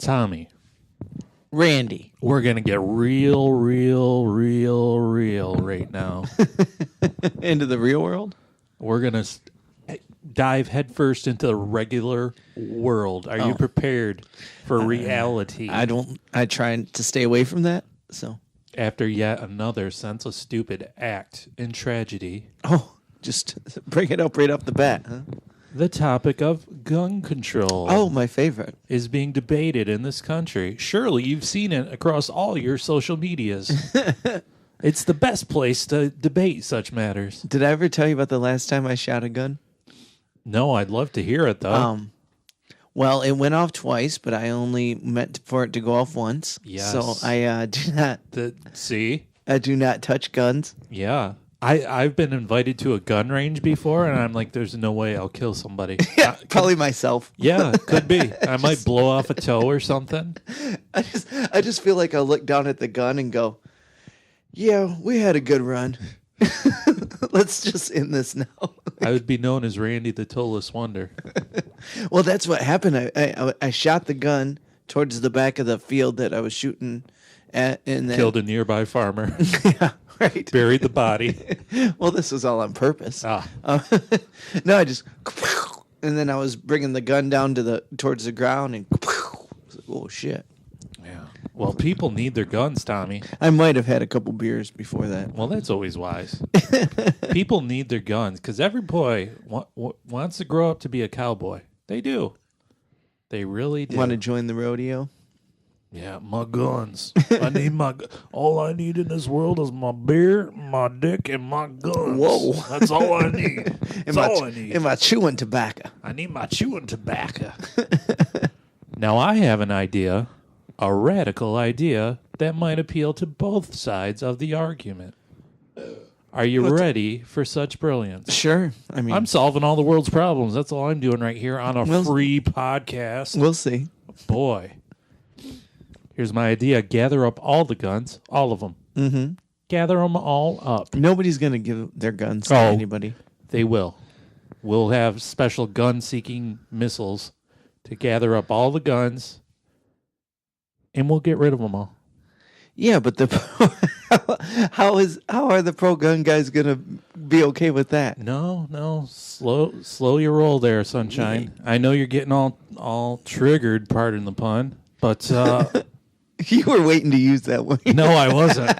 Tommy. Randy. We're going to get real right now. Into the real world? We're going to dive headfirst into the regular world. Are you prepared for reality? I try to stay away from that, so. After yet another senseless, stupid act in tragedy. Oh, just bring it up right off the bat, huh? The topic of gun control. Oh, my favorite. Is being debated in this country. Surely you've seen it across all your social medias. It's the best place to debate such matters. Did I ever tell you about the last time I shot a gun? No, I'd love to hear it, though. Well, it went off twice, but I only meant for it to go off once. Yes. So I do not... See? I do not touch guns. Yeah. I've been invited to a gun range before, and I'm like, there's no way I'll kill somebody. Yeah, probably myself. Yeah, could be. I might blow off a toe or something. I just feel like I'll look down at the gun and go, yeah, we had a good run. Let's just end this now. I would be known as Randy the Toeless Wonder. Well, that's what happened. I shot the gun towards the back of the field that I was shooting at. And then, killed a nearby farmer. Yeah, right. Buried the body. Well, this was all on purpose. Ah. No, I just... And then I was bringing the gun down towards the ground and... Oh, shit. Yeah. Well, people need their guns, Tommy. I might have had a couple beers before that. Well, that's always wise. People need their guns because every boy wants to grow up to be a cowboy. They do. They really do. Want to join the rodeo? Yeah, my guns. I need all I need in this world is my beer, my dick, and my guns. Whoa. That's all I need. That's all I need. And my chewing tobacco. I need my chewing tobacco. Now, I have an idea, a radical idea, that might appeal to both sides of the argument. Are you ready for such brilliance? Sure. I mean, I'm solving all the world's problems. That's all I'm doing right here on a free podcast. We'll see. Boy. Here's my idea. Gather up all the guns, all of them. Mm-hmm. Gather them all up. Nobody's going to give their guns to anybody. They will. We'll have special gun-seeking missiles to gather up all the guns, and we'll get rid of them all. Yeah, but how are the pro-gun guys going to be okay with that? No. Slow your roll there, sunshine. Yeah. I know you're getting all triggered, pardon the pun, but... You were waiting to use that one. No, I wasn't.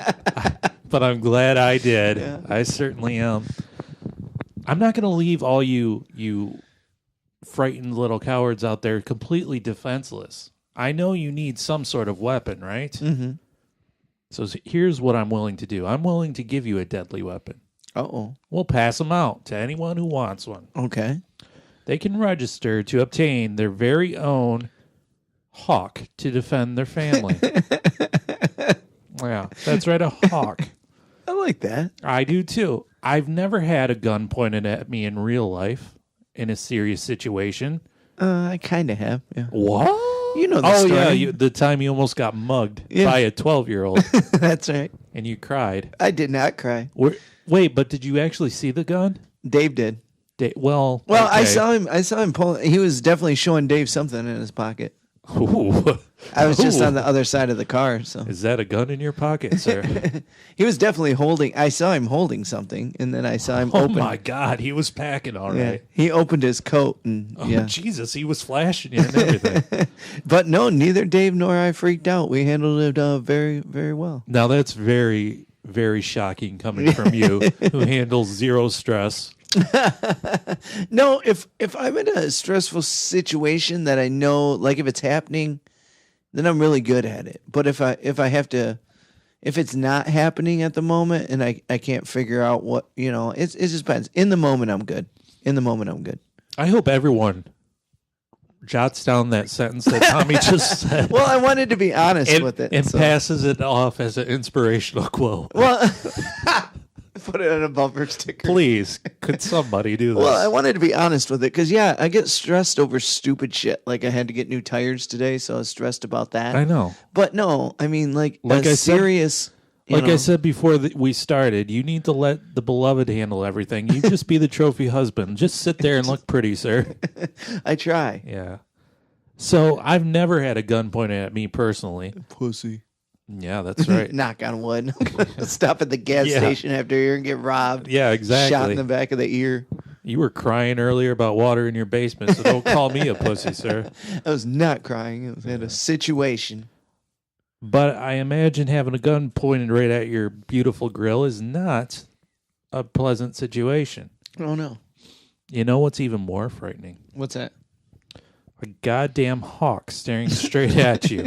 But I'm glad I did. Yeah. I certainly am. I'm not going to leave all you frightened little cowards out there completely defenseless. I know you need some sort of weapon, right? Mm-hmm. So here's what I'm willing to do. I'm willing to give you a deadly weapon. Uh-oh. We'll pass them out to anyone who wants one. Okay. They can register to obtain their very own hawk to defend their family. Yeah, that's right, a hawk. I like that. I do too. I've never had a gun pointed at me in real life in a serious situation. I kind of have. Yeah. What? You know the story. Yeah, the time you almost got mugged by a 12-year-old. That's right. And you cried. I did not cry. Wait, but did you actually see the gun? Dave did. Well, okay. I saw him pull. He was definitely showing Dave something in his pocket. Ooh. I was just on the other side of the car. So is that a gun in your pocket, sir? He was definitely holding. I saw him holding something, and then I saw him open. Oh my God, he was packing all right. He opened his coat, and Jesus, he was flashing you and everything. But no, neither Dave nor I freaked out. We handled it very, very well. Now that's very, very shocking coming from you, who handles zero stress. No, if I'm in a stressful situation that I know, like if it's happening, then I'm really good at it. But if it's not happening at the moment and I can't figure out what, it just depends. In the moment, I'm good. I hope everyone jots down that sentence that Tommy just said. Well, I wanted to be honest with it. And passes it off as an inspirational quote. Well... Put it on a bumper sticker. Please, could somebody do this? Well, I wanted to be honest with it because, I get stressed over stupid shit. Like I had to get new tires today, so I was stressed about that. I know. But no, I mean, like serious... I said before we started, you need to let the beloved handle everything. You just be the trophy husband. Just sit there and look pretty, sir. I try. Yeah. So I've never had a gun pointed at me personally. Pussy. Yeah, that's right. Knock on wood. Stop at the gas station after you're and get robbed. Yeah, exactly. Shot in the back of the ear. You were crying earlier about water in your basement, so don't call me a pussy, sir. I was not crying. It was in a situation. But I imagine having a gun pointed right at your beautiful grill is not a pleasant situation. Oh, no. You know what's even more frightening? What's that? A goddamn hawk staring straight at you.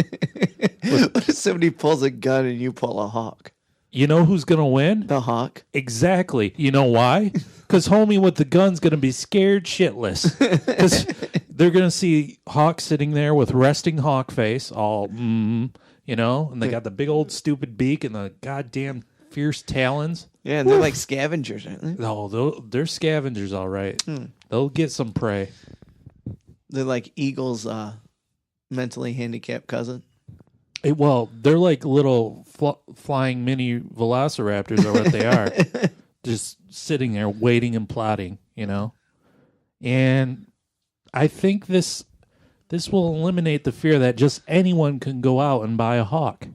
What if somebody pulls a gun and you pull a hawk? You know who's going to win? The hawk. Exactly. You know why? Because homie with the gun's going to be scared shitless. Because they're going to see hawk sitting there with resting hawk face, all, you know, and they got the big old stupid beak and the goddamn fierce talons. Yeah, and they're like scavengers, aren't they? Oh, they're scavengers, all right. They'll get some prey. They're like eagles' mentally handicapped cousin. Well, they're like little flying mini velociraptors are what they are. Just sitting there waiting and plotting, you know? And I think this will eliminate the fear that just anyone can go out and buy a hawk.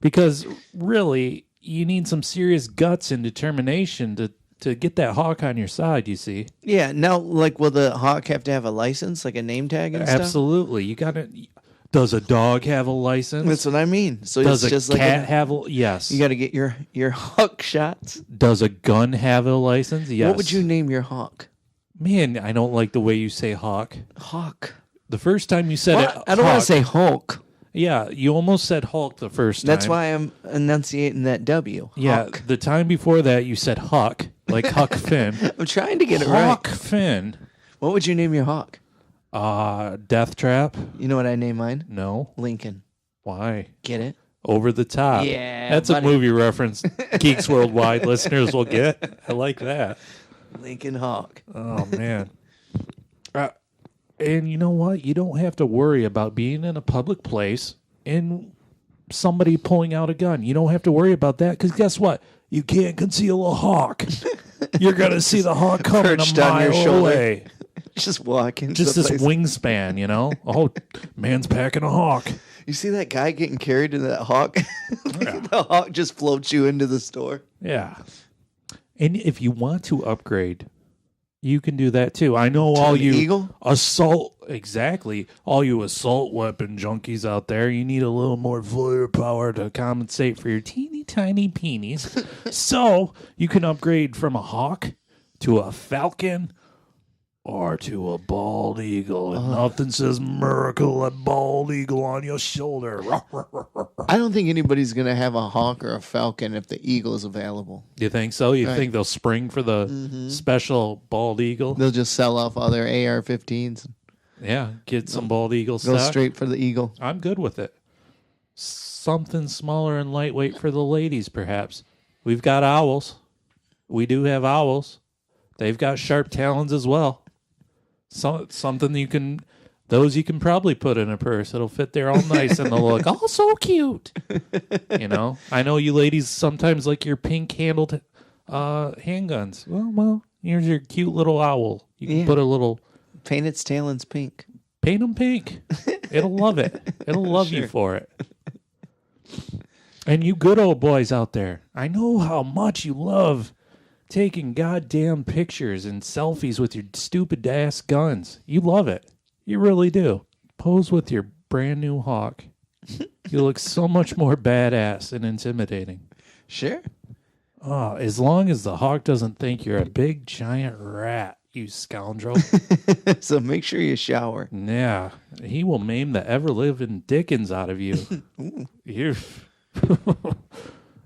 Because really, you need some serious guts and determination to get that hawk on your side, you see. Yeah, now, like, will the hawk have to have a license, like a name tag and stuff? Absolutely. You got to... Does a dog have a license? That's what I mean. So Does it's a just cat like have a... Yes. You got to get your hawk shots. Does a gun have a license? Yes. What would you name your hawk? Man, I don't like the way you say hawk. Hawk. The first time you said it... I don't want to say Hulk. Yeah, you almost said Hulk the first time. That's why I'm enunciating that W. Hawk. Yeah, the time before that you said Huck, like Huck Finn. I'm trying to get it right. Huck Finn. What would you name your hawk? Death Trap. You know what I name mine? No. Lincoln. Why? Get it? Over the Top. Yeah, That's buddy. a movie reference Geeks Worldwide listeners will get. I like that. Lincoln Hawk. Oh, man. And you know what? You don't have to worry about being in a public place and somebody pulling out a gun. You don't have to worry about that because guess what? You can't conceal a hawk. You're going to see the hawk coming Perched a on your mile shoulder. away. Just walking. Just this wingspan, you know? Oh, man's packing a hawk. You see that guy getting carried to that hawk? Yeah. The hawk just floats you into the store. Yeah. And if you want to upgrade, you can do that too. I know all you eagle? assault, exactly, all you assault weapon junkies out there, you need a little more firepower to compensate for your teeny tiny peenies. So you can upgrade from a hawk to a falcon or to a bald eagle. And nothing says miracle like bald eagle on your shoulder. I don't think anybody's going to have a hawk or a falcon if the eagle is available. You think so? You Right. think they'll spring for the special bald eagle? They'll just sell off all their AR-15s. Yeah, get some bald eagle Go stock. straight for the eagle. I'm good with it. Something smaller and lightweight for the ladies, perhaps. We've got owls. We do have owls. They've got sharp talons as well. Something you can probably put in a purse. It'll fit there all nice and they'll look all so cute. You know, I know you ladies sometimes like your pink handled handguns. Well, here's your cute little owl. You can put a little Paint its talons pink. paint them pink. It'll love it. It'll love you for it. And you good old boys out there, I know how much you love taking goddamn pictures and selfies with your stupid ass guns. You love it. You really do. Pose with your brand new hawk. You look so much more badass and intimidating. Sure. Oh, as long as the hawk doesn't think you're a big giant rat, you scoundrel. So make sure you shower. Yeah, he will maim the ever-living dickens out of you. You're...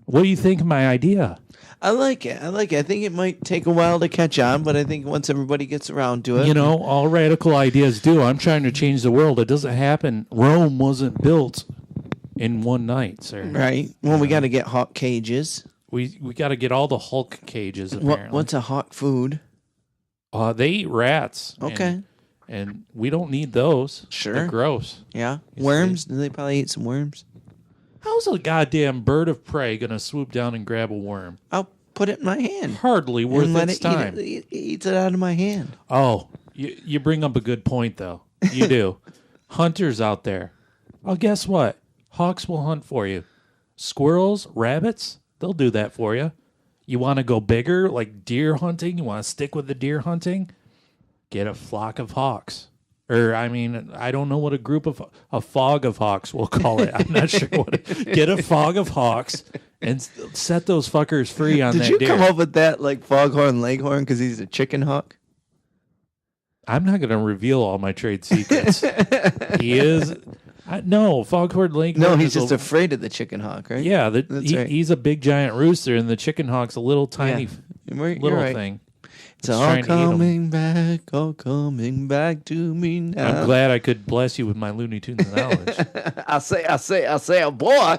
What do you think of my idea? I like it. I think it might take a while to catch on, but I think once everybody gets around to it. You know, all radical ideas do. I'm trying to change the world. It doesn't happen. Rome wasn't built in one night, sir. Right. Well, we got to get hawk cages. We got to get all the Hulk cages, apparently. What's a hawk food? They eat rats. Okay. And we don't need those. Sure. They're gross. Yeah. You Worms? Do they probably eat some worms? How's a goddamn bird of prey going to swoop down and grab a worm? I'll put it in my hand. Hardly worth and let its it time. Eat it out of my hand. Oh, you bring up a good point, though. You do. hunters out there. Oh, guess what? Hawks will hunt for you. Squirrels, rabbits, they'll do that for you. You want to go bigger, like deer hunting? You want to stick with the deer hunting? Get a flock of hawks. Or, I mean, I don't know what a fog of hawks we'll call it. I'm not sure get a fog of hawks and set those fuckers free on that deer. Did you come up with that, like Foghorn Leghorn, because he's a chicken hawk? I'm not going to reveal all my trade secrets. He is... no, Foghorn Leghorn. No, he's just afraid of the chicken hawk, right? Yeah, right. He's a big giant rooster, and the chicken hawk's a little tiny little right. thing. It's all coming back to me now. I'm glad I could bless you with my Looney Tunes knowledge. I say, oh boy.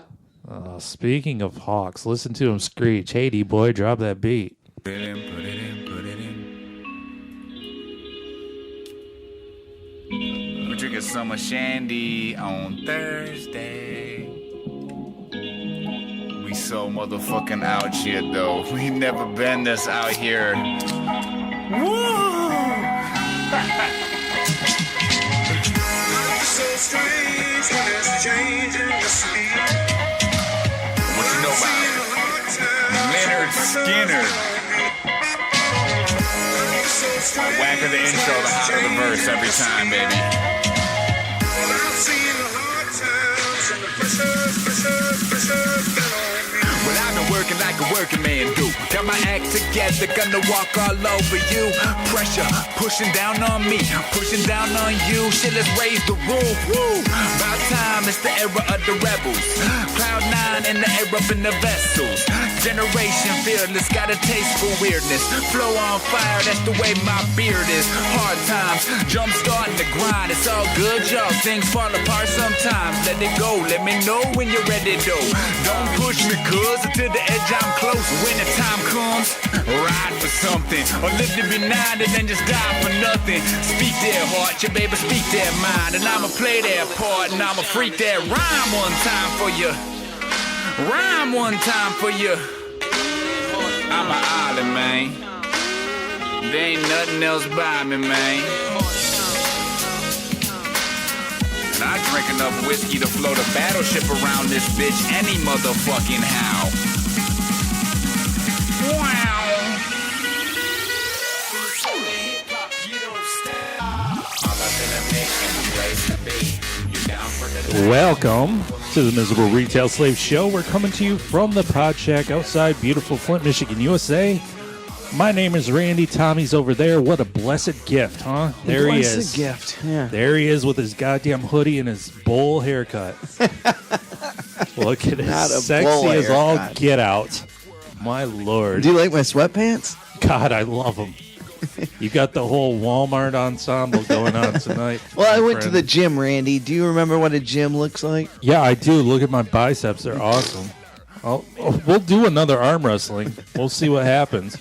Speaking of hawks, listen to him screech. Hey, D-boy, drop that beat. Put it in. We're drinking summer shandy on Thursday. We so motherfucking out here, though. We never been this out here. Woo! So strange when it's changing the sleep. What you know about Leonard Skinner? The whacker the intro, the hotter the verse every time, baby. I've seen the hard times and the pressure. Well, I've been working like a working man do. Got my act together, gonna walk all over you. Pressure pushing down on me, pushing down on you. Shit, let's raise the roof. Woo! About time, it's the era of the rebels. Cloud 9 in the air up in the vessels. Generation fearless, got a taste for weirdness. Flow on fire, that's the way my beard is. Hard times, jump starting the grind. It's all good, y'all. Things fall apart sometimes. Let it go, let me know when you're ready, though. Don't push me, cuz to the edge I'm close. When the time comes, ride for something. Or live to be 9 and then just die for nothing. Speak their heart, your baby, speak their mind. And I'ma play their part and I'ma freak that rhyme one time for you. Rhyme one time for you. I'm an island, man. There ain't nothing else by me, man. And I drink enough whiskey to float a battleship around this bitch any motherfucking how. Wow. Welcome to the Miserable Retail Slave Show. We're coming to you from the Pod Shack outside beautiful Flint, Michigan, USA. My name is Randy. Tommy's over there. What a blessed gift, huh? There he is. Blessed gift, yeah. There he is with his goddamn hoodie and his bowl haircut. Look at Not it. a Sexy bowl as all haircut. get out. My Lord. Do you like my sweatpants? God, I love them. You got the whole Walmart ensemble going on tonight. Well, I my went to friend. the gym, Randy. Do you remember what a gym looks like? Yeah, I do. Look at my biceps. They're awesome. We'll do another arm wrestling. We'll see what happens.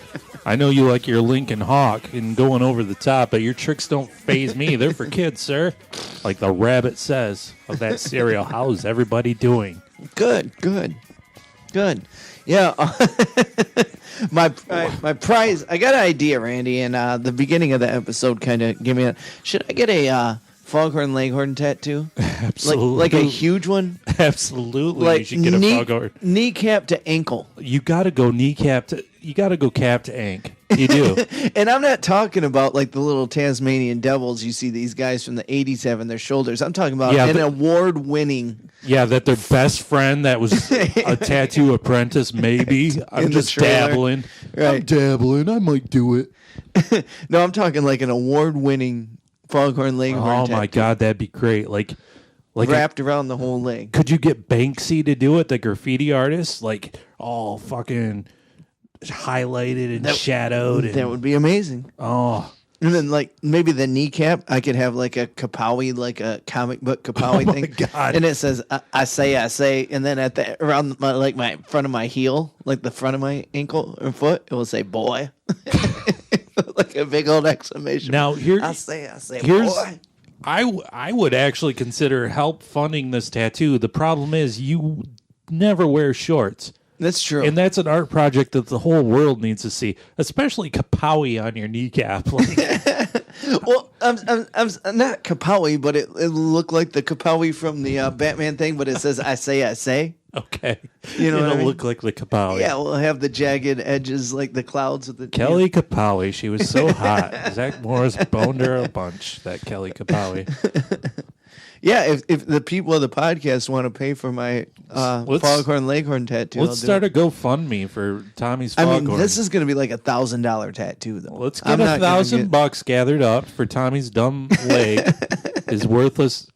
I know you like your Lincoln Hawk and going over the top, but your tricks don't faze me. They're for kids, sir. Like the rabbit says of that cereal. How's everybody doing? Good. Yeah. My prize. I got an idea, Randy, and the beginning of the episode kind of gave me a. Should I get a Foghorn Leghorn tattoo? Absolutely. Like a huge one? Absolutely. Like you should get a Foghorn. Kneecap to ankle. You got to go kneecap to. You got to go cap to ankle. You do. And I'm not talking about like the little Tasmanian devils you see these guys from the 80s having their shoulders. I'm talking about an award-winning. Yeah, that their best friend that was a tattoo apprentice, maybe. I'm just dabbling. Right. I'm dabbling. I might do it. No, I'm talking like an award-winning Foghorn Leghorn Oh, tattoo. my God, that'd be great. Like wrapped around the whole leg. Could you get Banksy to do it, the graffiti artist? Like, all fucking highlighted and shadowed. That would be amazing. Oh. And then, like, maybe the kneecap, I could have, like, a Ka-Powie, like a comic book Ka-Powie thing. God. And it says, I say, and then at the around, my front of my heel, like the front of my ankle or foot, it will say, boy. Like a big old exclamation. Now, here, I say, boy. I would actually consider help funding this tattoo. The problem is you never wear shorts. That's true. And that's an art project that the whole world needs to see, especially Ka-Powie on your kneecap. Like, Well, I'm not Ka-Powie, but it looked like the Ka-Powie from the Batman thing, but it says I say. Okay. You know what I mean? Look like the Ka-Powie. Yeah, we'll have the jagged edges like the clouds with the Kelly Ka-Powie, she was so hot. Zach Morris boned her a bunch, that Kelly Ka-Powie. Yeah, if the people of the podcast want to pay for my Foghorn Leghorn tattoo, let's start a GoFundMe for Tommy's I Foghorn. mean, this is going to be like $1,000 tattoo, though. Let's get $1,000 gathered up for Tommy's dumb leg, his worthless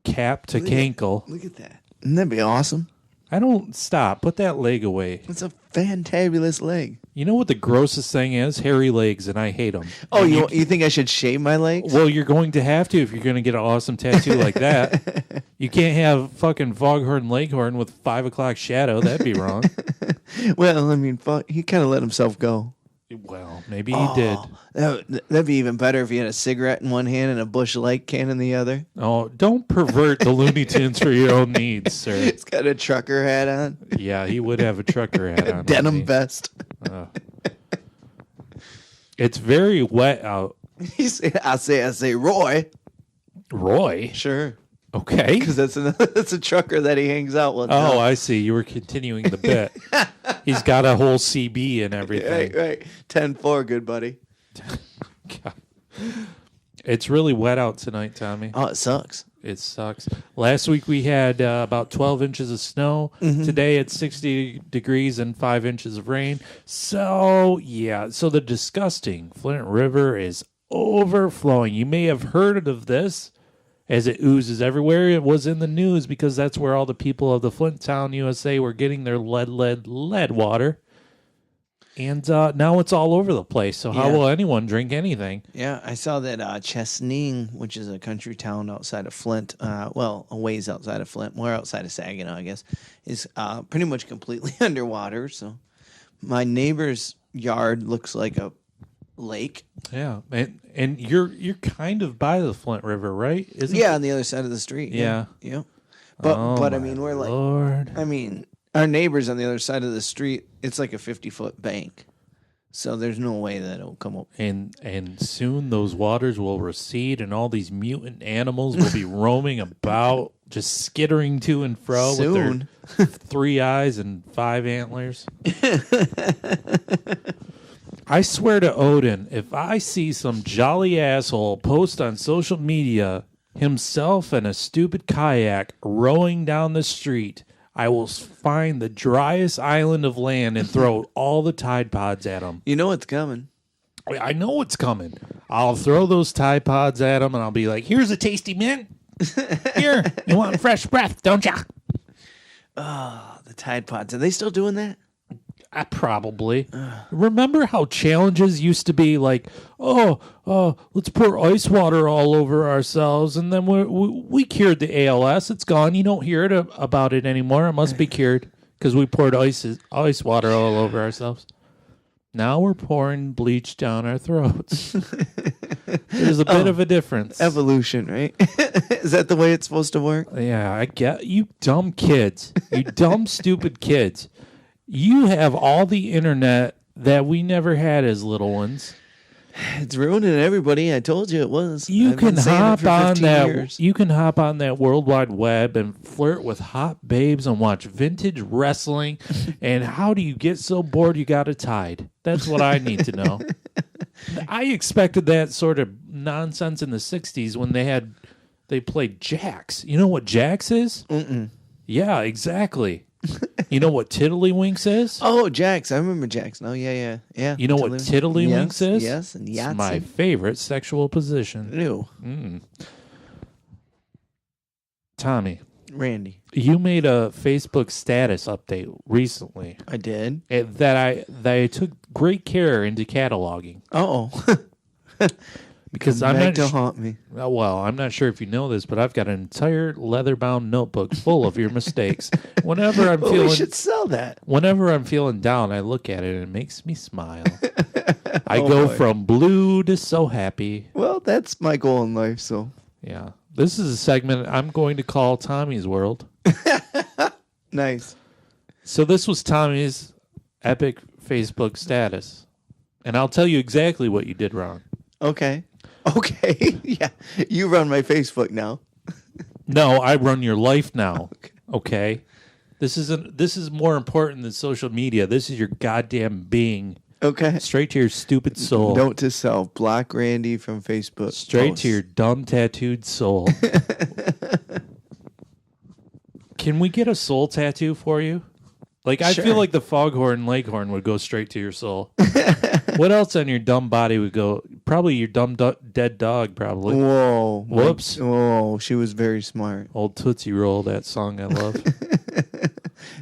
cap to cankle. Look at that. Wouldn't that be awesome? I don't stop. Put that leg away. It's a fantabulous leg. You know what the grossest thing is? Hairy legs, and I hate them. Oh, you think I should shave my legs? Well, you're going to have to if you're going to get an awesome tattoo like that. You can't have fucking Foghorn Leghorn with 5 o'clock shadow. That'd be wrong. Well, I mean, he kind of let himself go. Well, maybe he did. That'd be even better if he had a cigarette in one hand and a Busch Light can in the other. Oh, don't pervert the Looney Tunes for your own needs, sir. He's got a trucker hat on. Yeah, he would have a trucker hat on. Denim vest. It's very wet out. I say, Roy. Roy? Sure. Okay. Because that's a trucker that he hangs out with. Oh, I see. You were continuing the bit. He's got a whole CB and everything. Right. 10-4, good buddy. God. It's really wet out tonight, Tommy. Oh, it sucks. It sucks. Last week we had about 12 inches of snow. Mm-hmm. Today it's 60 degrees and 5 inches of rain. So, yeah. So the disgusting Flint River is overflowing. You may have heard of this as it oozes everywhere. It was in the news because that's where all the people of the Flint Town, USA were getting their lead water. And now it's all over the place. So how will anyone drink anything? Yeah, I saw that Chesaning, which is a country town outside of Flint, a ways outside of Flint, more outside of Saginaw, I guess, is pretty much completely underwater. So my neighbor's yard looks like a lake. Yeah, and you're kind of by the Flint River, right? Isn't on the other side of the street. Yeah. But I mean, we're like, Lord. I mean, our neighbors on the other side of the street, it's like a 50-foot bank. So there's no way that it'll come up. And soon those waters will recede and all these mutant animals will be roaming about, just skittering to and fro with their 3 eyes and 5 antlers. I swear to Odin, if I see some jolly asshole post on social media himself and a stupid kayak rowing down the street, I will find the driest island of land and throw all the Tide Pods at him. You know what's coming. I know it's coming. I'll throw those Tide Pods at him and I'll be like, here's a tasty mint. Here, you want fresh breath, don't ya? Oh, the Tide Pods. Are they still doing that? Probably. Remember how challenges used to be like, let's pour ice water all over ourselves, and then we cured the ALS. It's gone. You don't hear about it anymore. It must be cured because we poured ice water all over ourselves. Now we're pouring bleach down our throats. There's a bit of a difference. Evolution, right? Is that the way it's supposed to work? Yeah, I get you dumb kids. You dumb, stupid kids. You have all the internet that we never had as little ones. It's ruining everybody. I told you it was. You can hop on that. You can hop on that World Wide Web and flirt with hot babes and watch vintage wrestling. And how do you get so bored you got a Tide? That's what I need to know. I expected that sort of nonsense in the '60s when they played Jax. You know what Jax is? Mm-mm. Yeah, exactly. You know what Tiddlywinks is? Oh, Jax. I remember Jax. Oh, yeah. You know what Tiddlywinks is? Yes, and Yahtzee. It's my favorite sexual position. Ew. Tommy. Randy. You made a Facebook status update recently. I did. That I took great care into cataloging. Oh. Because I'm not to haunt me. Well, I'm not sure if you know this, but I've got an entire leather-bound notebook full of your mistakes. Whenever I'm feeling, we should sell that. Whenever I'm feeling down, I look at it and it makes me smile. I go from blue to so happy. Well, that's my goal in life. So yeah, this is a segment I'm going to call Tommy's World. Nice. So this was Tommy's epic Facebook status, and I'll tell you exactly what you did wrong. Okay. Okay. Yeah. You run my Facebook now. No, I run your life now. Okay. This is more important than social media. This is your goddamn being. Okay. Straight to your stupid soul. Note to self: block Randy from Facebook. Straight to your dumb tattooed soul. Can we get a soul tattoo for you? Like, I Sure. feel like the Foghorn Leghorn would go straight to your soul. What else on your dumb body would go? Probably your dumb dead dog, probably. Whoa. Whoops. Whoa. She was very smart. Old Tootsie Roll, that song I love.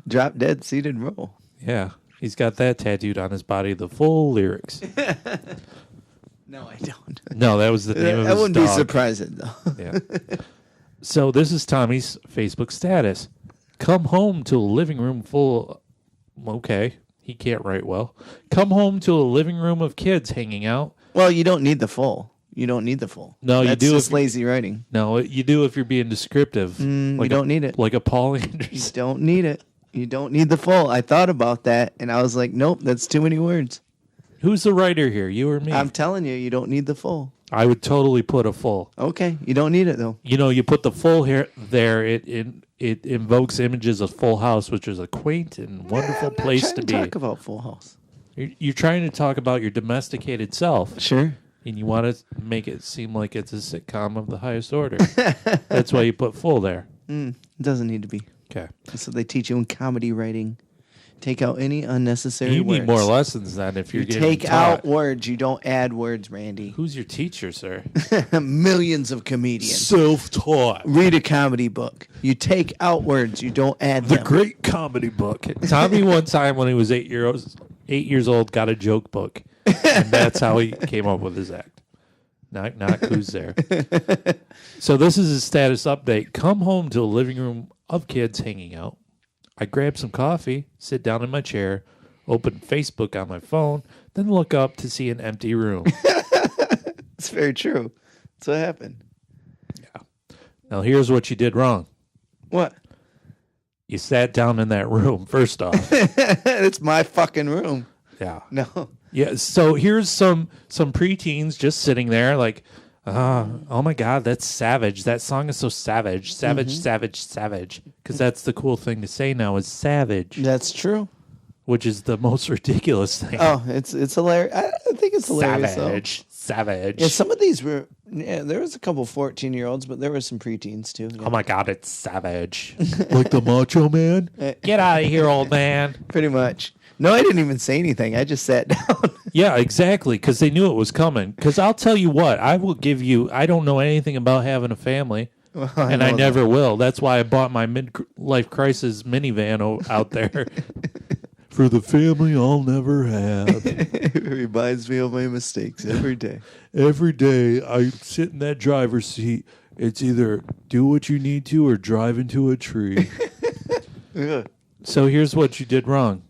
Drop dead, seated, roll. Yeah. He's got that tattooed on his body, the full lyrics. No, I don't. No, that was the name of I his wouldn't dog. be surprised, though. Yeah. So this is Tommy's Facebook status. Come home to a living room full... Okay, he can't write well. Come home to a living room of kids hanging out. Well, you don't need the full. You don't need the full. No, you That's do just if- lazy writing. No, you do if you're being descriptive. You don't need it. Like a Paul You Anderson. don't need it. You don't need the full. I thought about that, and I was like, nope, that's too many words. Who's the writer here, you or me? I'm telling you, you don't need the full. I would totally put a full. Okay, you don't need it, though. You know, you put the full here there, it invokes images of Full House, which is a quaint and wonderful I'm not place trying to be. talk about Full House. You're trying to talk about your domesticated self, Sure. and you want to make it seem like it's a sitcom of the highest order. That's why you put full there. It doesn't need to be. Okay. That's what they teach you in comedy writing. Take out any unnecessary You words. need more lessons then if you're You getting take taught. out words. You don't add words, Randy. Who's your teacher, sir? Millions of comedians. Self-taught. Read a comedy book. You take out words. You don't add The them. great comedy book. Tommy one time when he was 8 years old got a joke book, and that's how he came up with his act. Knock who's there. So this is his status update. Come home to a living room of kids hanging out. I grab some coffee, sit down in my chair, open Facebook on my phone, then look up to see an empty room. It's very true. That's what happened. Now here's what you did wrong. What? You sat down in that room, first off. It's my fucking room. Yeah. No. Yeah, so here's some preteens just sitting there like, oh my God, that's savage. That song is so savage. Savage, savage, savage. Because that's the cool thing to say now is savage, That's true. which is the most ridiculous thing. Oh, it's hilarious. I think it's hilarious, savage, savage. though. Yeah, some of these were... Yeah, there was a couple 14-year-olds, but there were some preteens, too. Yeah. Oh my God, it's savage. Like the Macho Man? Get out of here, old man. Pretty much. No, I didn't even say anything. I just sat down. Yeah, exactly, because they knew it was coming. Because I'll tell you what, I will give you, I don't know anything about having a family, and I know never will. That's why I bought my midlife crisis minivan out there. For the family I'll never have. It reminds me of my mistakes every day. Every day I sit in that driver's seat. It's either do what you need to or drive into a tree. Yeah. So here's what you did wrong.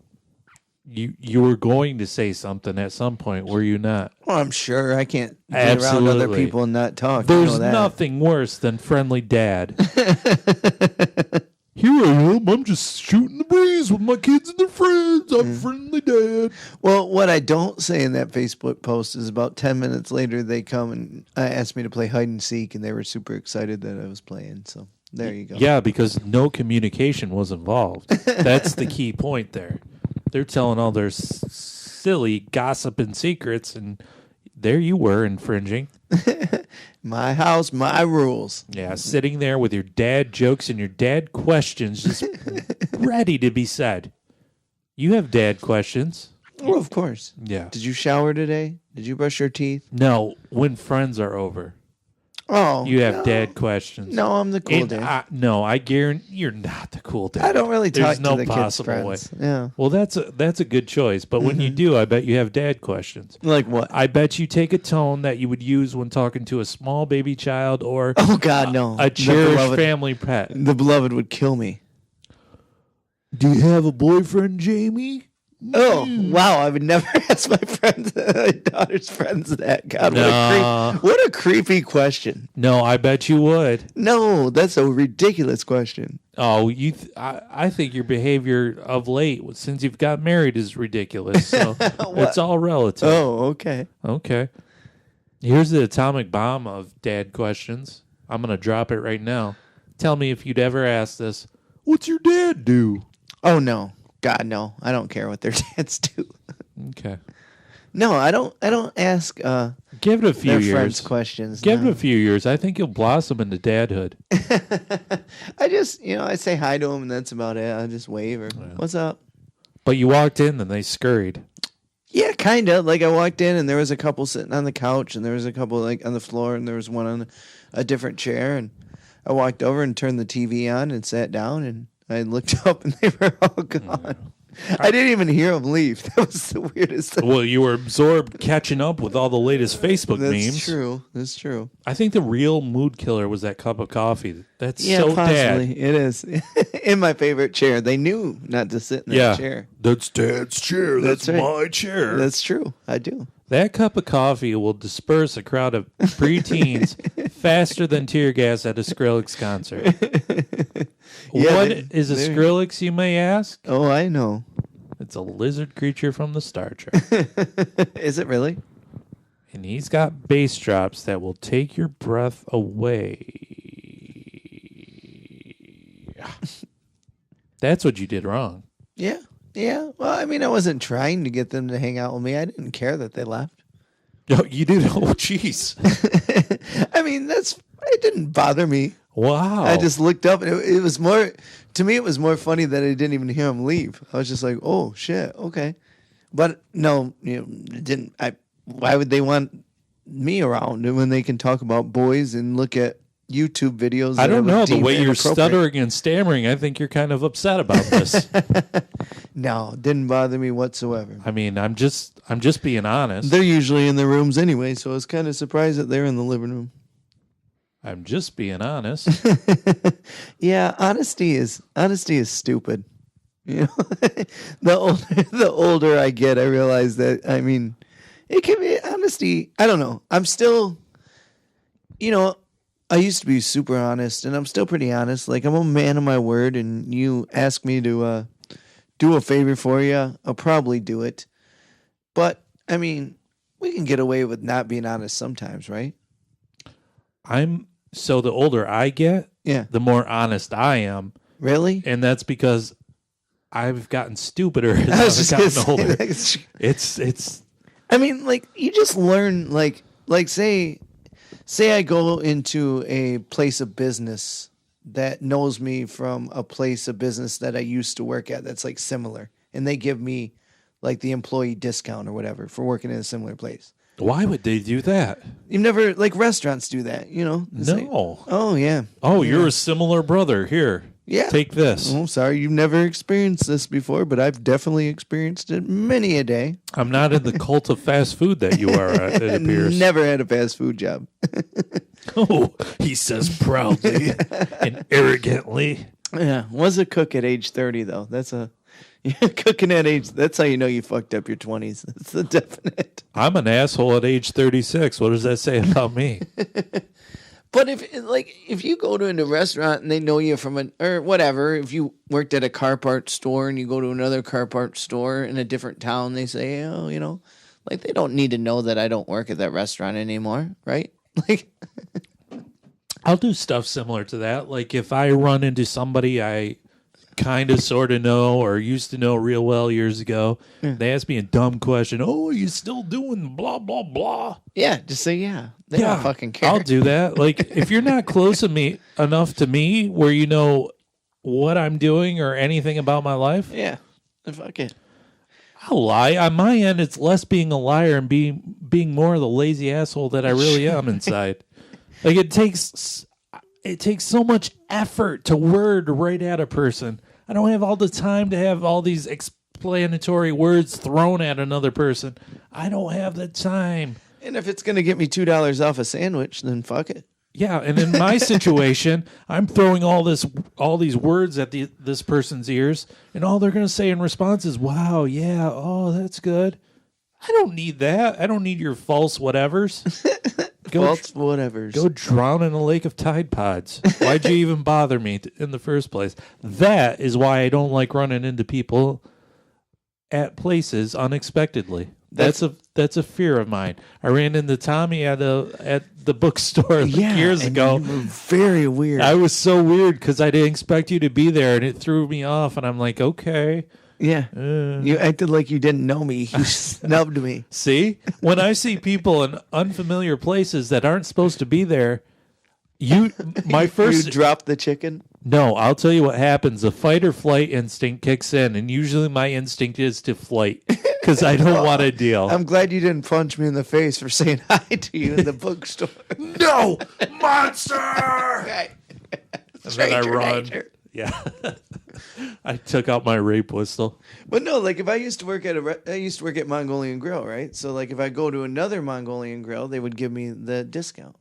You were going to say something at some point, were you not? Well, I'm sure I can't be around other Absolutely. people and not talk. There's you know that. nothing worse than friendly dad. Here I am. I'm just shooting the breeze with my kids and their friends. I'm friendly dad. Well, what I don't say in that Facebook post is about 10 minutes later, they come and ask me to play hide and seek, and they were super excited that I was playing. So there you go. Yeah, because no communication was involved. That's the key point there. They're telling all their silly gossip and secrets, and there you were infringing. My house, my rules. Yeah, sitting there with your dad jokes and your dad questions just ready to be said. You have dad questions. Well, of course. Yeah. Did you shower today? Did you brush your teeth? No, when friends are over, Oh, you have no. dad questions. No, I'm the cool And dad. no, I guarantee you're not the cool dad. I don't really talk There's to no the kids' possible way. friends. Yeah. Well, that's a good choice. But when you do, I bet you have dad questions. Like what? I bet you take a tone that you would use when talking to a small baby child or Oh, God, no. a The cherished beloved- family pet. The beloved would kill me. Do you have a boyfriend, Jamie? Oh, wow. I would never ask my friends, my daughter's friends that. God, No. what a creepy question. No, I bet you would. No, that's a ridiculous question. Oh, I think your behavior of late, since you've got married, is ridiculous. So it's all relative. Oh, okay. Okay. Here's the atomic bomb of dad questions. I'm going to drop it right now. Tell me if you'd ever ask this. What's your dad do? Oh, no. God, no. I don't care what their dads do. Okay. No, I don't ask Give it a few their years. friends questions. Give it a few years. I think you'll blossom into dadhood. I just, I say hi to them, and that's about it. I just wave or, what's up? But you walked in and they scurried. Yeah, kind of. Like, I walked in, and there was a couple sitting on the couch, and there was a couple, like, on the floor, and there was one on a different chair, and I walked over and turned the TV on and sat down, and I looked up, and they were all gone. I didn't even hear them leave. That was the weirdest thing. Well, you were absorbed catching up with all the latest Facebook memes. That's true. That's true. I think the real mood killer was that cup of coffee. That's Yeah, so possibly. dad. It is. In my favorite chair. They knew not to sit in that chair. That's dad's chair. That's right. my chair. That's true. I do. That cup of coffee will disperse a crowd of preteens faster than tear gas at a Skrillex concert. Yeah, What is a Skrillex, you may ask? Oh, I know. It's a lizard creature from the Star Trek. Is it really? And he's got bass drops that will take your breath away. That's what you did wrong. Yeah. Yeah. Well, I mean, I wasn't trying to get them to hang out with me. I didn't care that they left. Oh, you did? Oh, jeez. I mean, it didn't bother me. Wow. I just looked up, and it was more, to me, it was more funny that I didn't even hear him leave. I was just like, oh, shit, okay. But no, it didn't. Why would they want me around when they can talk about boys and look at YouTube videos? I don't know. The way you're inappropriate? stuttering and stammering, I think you're kind of upset about this. No, didn't bother me whatsoever. I mean, I'm just being honest. They're usually in the rooms anyway, so I was kind of surprised that they're in the living room. I'm just being honest. Yeah, honesty is stupid. The older I get, I realize that. I mean, it can be honesty. I don't know. I'm still, I used to be super honest, and I'm still pretty honest. Like, I'm a man of my word, and you ask me to do a favor for you, I'll probably do it. But I mean, we can get away with not being honest sometimes, right? So the older I get, Yeah. the more honest I am. Really? And that's because I've gotten stupider I was as just I've gotten gonna older. say that. It's I mean, like, you just learn, like say I go into a place of business that knows me from a place of business that I used to work at that's like similar, and they give me like the employee discount or whatever for working in a similar place. Why would they do that? You've never, like, restaurants do that, It's like, No. oh, yeah. Oh, you're a similar brother. Here. Yeah. Take this. Oh, sorry, you've never experienced this before, but I've definitely experienced it many a day. I'm not in the cult of fast food that you are, it appears. Never had a fast food job. Oh, he says proudly and arrogantly. Yeah, was a cook at age 30, though. Cooking at age, that's how you know you fucked up your 20s. That's the definite. I'm an asshole at age 36. What does that say about me? But if you go to a restaurant and they know you from or whatever, if you worked at a car part store and you go to another car part store in a different town, they say, oh, like, they don't need to know that I don't work at that restaurant anymore, right? Like, I'll do stuff similar to that. Like if I run into somebody I kind of sort of know or used to know real well years ago, they ask me a dumb question. Oh, are you still doing blah, blah, blah? yeah, just say yeah. They don't fucking care. I'll do that. Like if you're not close enough to me where you know what I'm doing or anything about my life, Yeah, fuck it. I'll lie. On my end, it's less being a liar and being more of the lazy asshole that I really am inside. Like it takes so much effort to word right at a person. I don't have all the time to have all these explanatory words thrown at another person. I don't have the time. And if it's going to get me $2 off a sandwich, then fuck it. Yeah, and in my situation, I'm throwing all these words at this person's ears, and all they're going to say in response is, "Wow, yeah, oh, that's good." I don't need that. I don't need your false whatevers. False whatevers. Go drown in a lake of Tide Pods. Why'd you even bother me in the first place? That is why I don't like running into people at places unexpectedly. That's a fear of mine. I ran into Tommy at the bookstore years ago. You were very weird. I was so weird because I didn't expect you to be there, and it threw me off. And I'm like, okay. Yeah. You acted like you didn't know me. You snubbed me. See? When I see people in unfamiliar places that aren't supposed to be there, you drop the chicken? No, I'll tell you what happens. The fight or flight instinct kicks in, and usually my instinct is to flight because I don't want to deal. I'm glad you didn't punch me in the face for saying hi to you in the bookstore. No! Monster! Right. And then I run. Nature. Yeah. I took out my rape whistle. But no, like if I used to work at Mongolian Grill, right? So like if I go to another Mongolian Grill, they would give me the discount,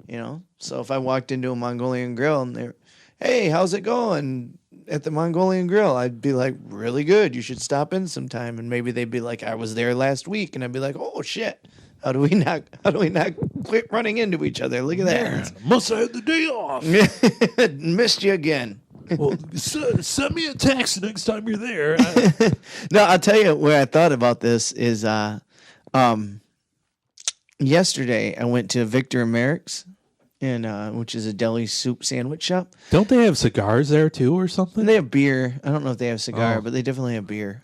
you know? So if I walked into a Mongolian Grill and they're, hey, how's it going at the Mongolian Grill? I'd be like, really good. You should stop in sometime. And maybe they'd be like, I was there last week. And I'd be like, oh shit. How do we not quit running into each other? Look at that. Man, must have had the day off. Missed you again. Well, send me a text next time you're there. No, I'll tell you where I thought about this is yesterday I went to Victor and Merrick's, which is a deli soup sandwich shop. Don't they have cigars there too or something? And they have beer. I don't know if they have cigar, but they definitely have beer.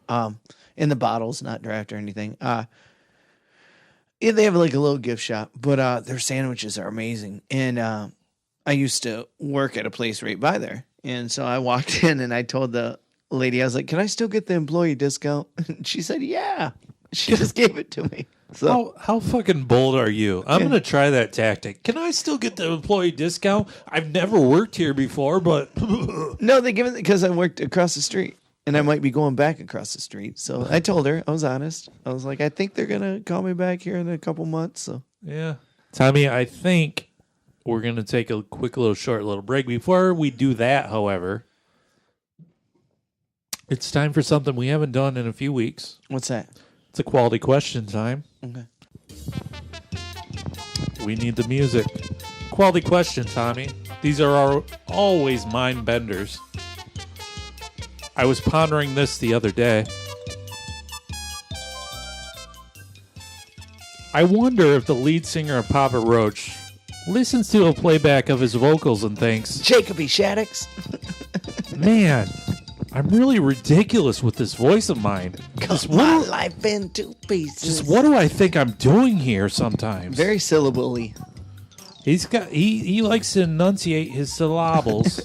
In the bottles, not draft or anything. Yeah, they have like a little gift shop, but their sandwiches are amazing. And I used to work at a place right by there. And so I walked in and I told the lady, I was like, can I still get the employee discount? And she said, yeah. She just gave it to me. So how fucking bold are you? I'm going to try that tactic. Can I still get the employee discount? I've never worked here before, but... No, they give it because I worked across the street. And I might be going back across the street. So I told her, I was honest. I was like, I think they're going to call me back here in a couple months. So yeah. Tommy, I think we're going to take a quick short break. Before we do that, however, it's time for something we haven't done in a few weeks. What's that? It's a quality question time. Okay. We need the music. Quality question, Tommy. These are always mind benders. I was pondering this the other day. I wonder if the lead singer of Papa Roach listens to a playback of his vocals and thinks, Jacoby Shaddix. Man, I'm really ridiculous with this voice of mine. Cut my life in two pieces. Just what do I think I'm doing here sometimes? Very syllable-y. He likes to enunciate his syllables.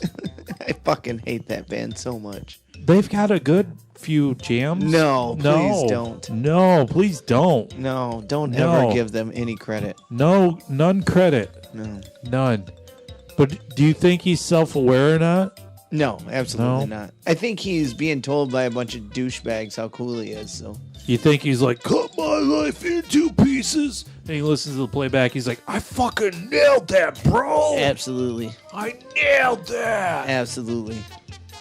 I fucking hate that band so much. They've got a good few jams. No, please don't. No, please don't. No, don't ever give them any credit. No, none credit. No. None. But do you think he's self-aware or not? No, absolutely not. I think he's being told by a bunch of douchebags how cool he is. So you think he's like, cut my life in two pieces? And he listens to the playback. He's like, I fucking nailed that, bro. Absolutely. I nailed that. Absolutely.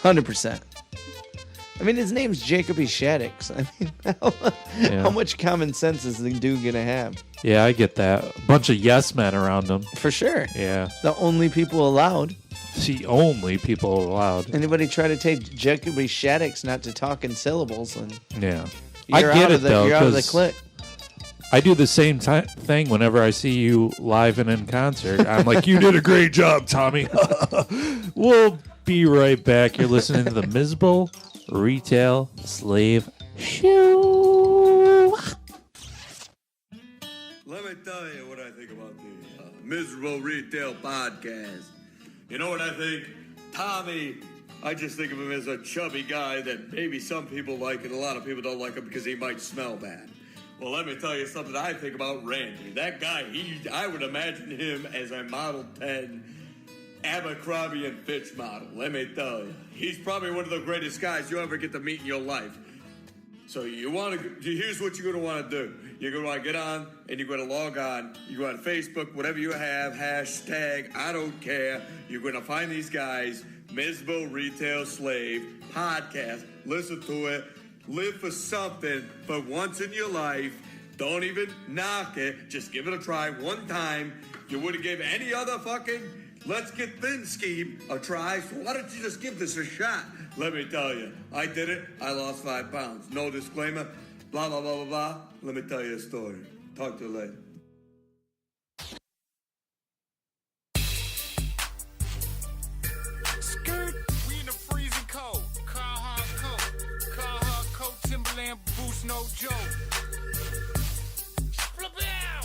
100%. I mean, his name's Jacoby Shaddix. I mean, how much common sense is the dude going to have? Yeah, I get that. A bunch of yes men around him. For sure. Yeah. The only people allowed. The only people allowed. Anybody try to take Jacoby Shaddix not to talk in syllables, and yeah, I get it though. You're out of the clique. I do the same thing whenever I see you live and in concert. I'm like, you did a great job, Tommy. We'll be right back. You're listening to the Mizbo Retail Slave Show. Let me tell you what I think about the Miserable Retail Podcast. You know what I think? Tommy, I just think of him as a chubby guy that maybe some people like and a lot of people don't like him because he might smell bad. Well, let me tell you something I think about Randy. That guy, I would imagine him as a Model 10 Abercrombie and Fitch model. Let me tell you. He's probably one of the greatest guys you'll ever get to meet in your life. So here's what you're going to want to do. You're going to want to get on and you're going to log on. You go on Facebook, whatever you have, hashtag, I don't care. You're going to find these guys, Mizbo Retail Slave Podcast. Listen to it. Live for something for once in your life. Don't even knock it. Just give it a try one time. You wouldn't give any other fucking let's get thin scheme a try. So why don't you just give this a shot? Let me tell you, I did it. I lost 5 pounds. No disclaimer. blah, blah, blah, blah, blah. Let me tell you a story. Talk to you later. Skirt, we in the freezing cold. Carhartt coat, Timberland boots, no joke. Flip out.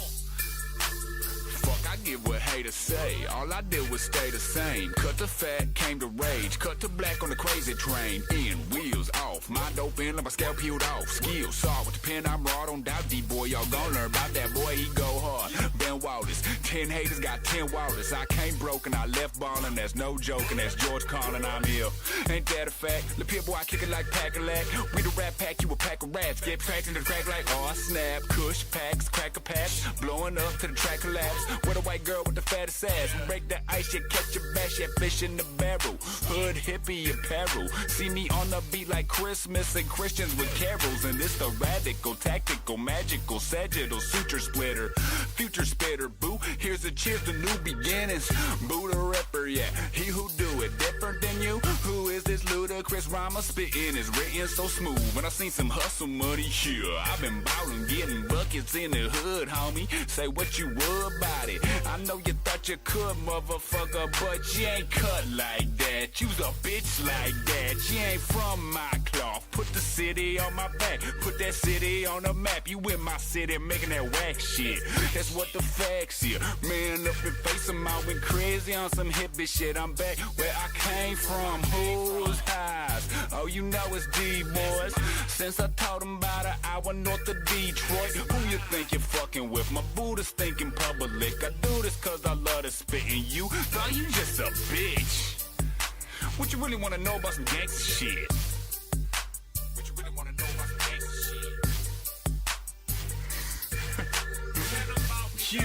Fuck, I get what haters say. All I did was stay the same. Cut the fat, came to rage. Cut to black on the crazy train. In, wheels off. My dope in, let my scalp peeled off. Skills saw with the pen, I'm raw. Don't doubt D-boy, y'all gon' learn about that boy. He go hard. Ben Wallace, 10 haters got 10 Wallace. I came broken, I left ballin'. That's no joking. That's George calling, I'm ill. Ain't that a fact? The pit boy, I kick it like Pack-a-Lack. We the rap pack, you a pack of rats. Get tracked in the crack like, oh, I snap. Kush packs, cracker packs. Blowing up to the track collapse. With a white girl with the fattest ass. Break the ice, you catch a bash, yeah, fish in the barrel. Hood hippie apparel. See me on the beat like Christmas and Christians with carols. And it's the radical, tactical, magical, sagittal, suture splitter. Future spitter, boo. Here's a cheers to new beginnings. Boo the Ripper, yeah. He who do it different than you. Who is this ludicrous rhymer spitting? Is written so smooth. When I seen some hustle money here, I've been ballin', getting buckets in the hood, homie. Say what you would about it. I know you thought you could, motherfucker, but you ain't cut like that. You's a bitch like that. You ain't from my cloth. Put the city on my back. Put that city on the map. You in my city making that whack shit. That's what the facts here. Man up and face 'em out went crazy on some hippie shit. I'm back where I came from. Who's highs? Oh, you know it's D-boys. Since I taught 'em about an hour north of Detroit. Who you think you're fucking with? My Buddha's thinking public. I do this cause I love to spit in you. Thought you just a bitch. What you really wanna know about some gangsta shit? What you really wanna know about some gangsta shit? Yeah.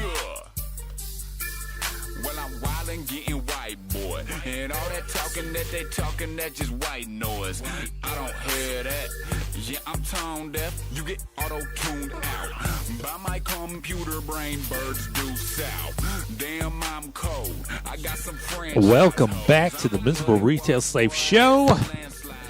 Well, I'm wildin', getting white, boy. And all that talking that they talking, that just white noise. I don't hear that. Yeah, I'm tone deaf. You get auto-tuned out. By my computer brain, birds due south. Damn, I'm cold. I got some friends. Welcome back to the Miserable Retail Slave Show.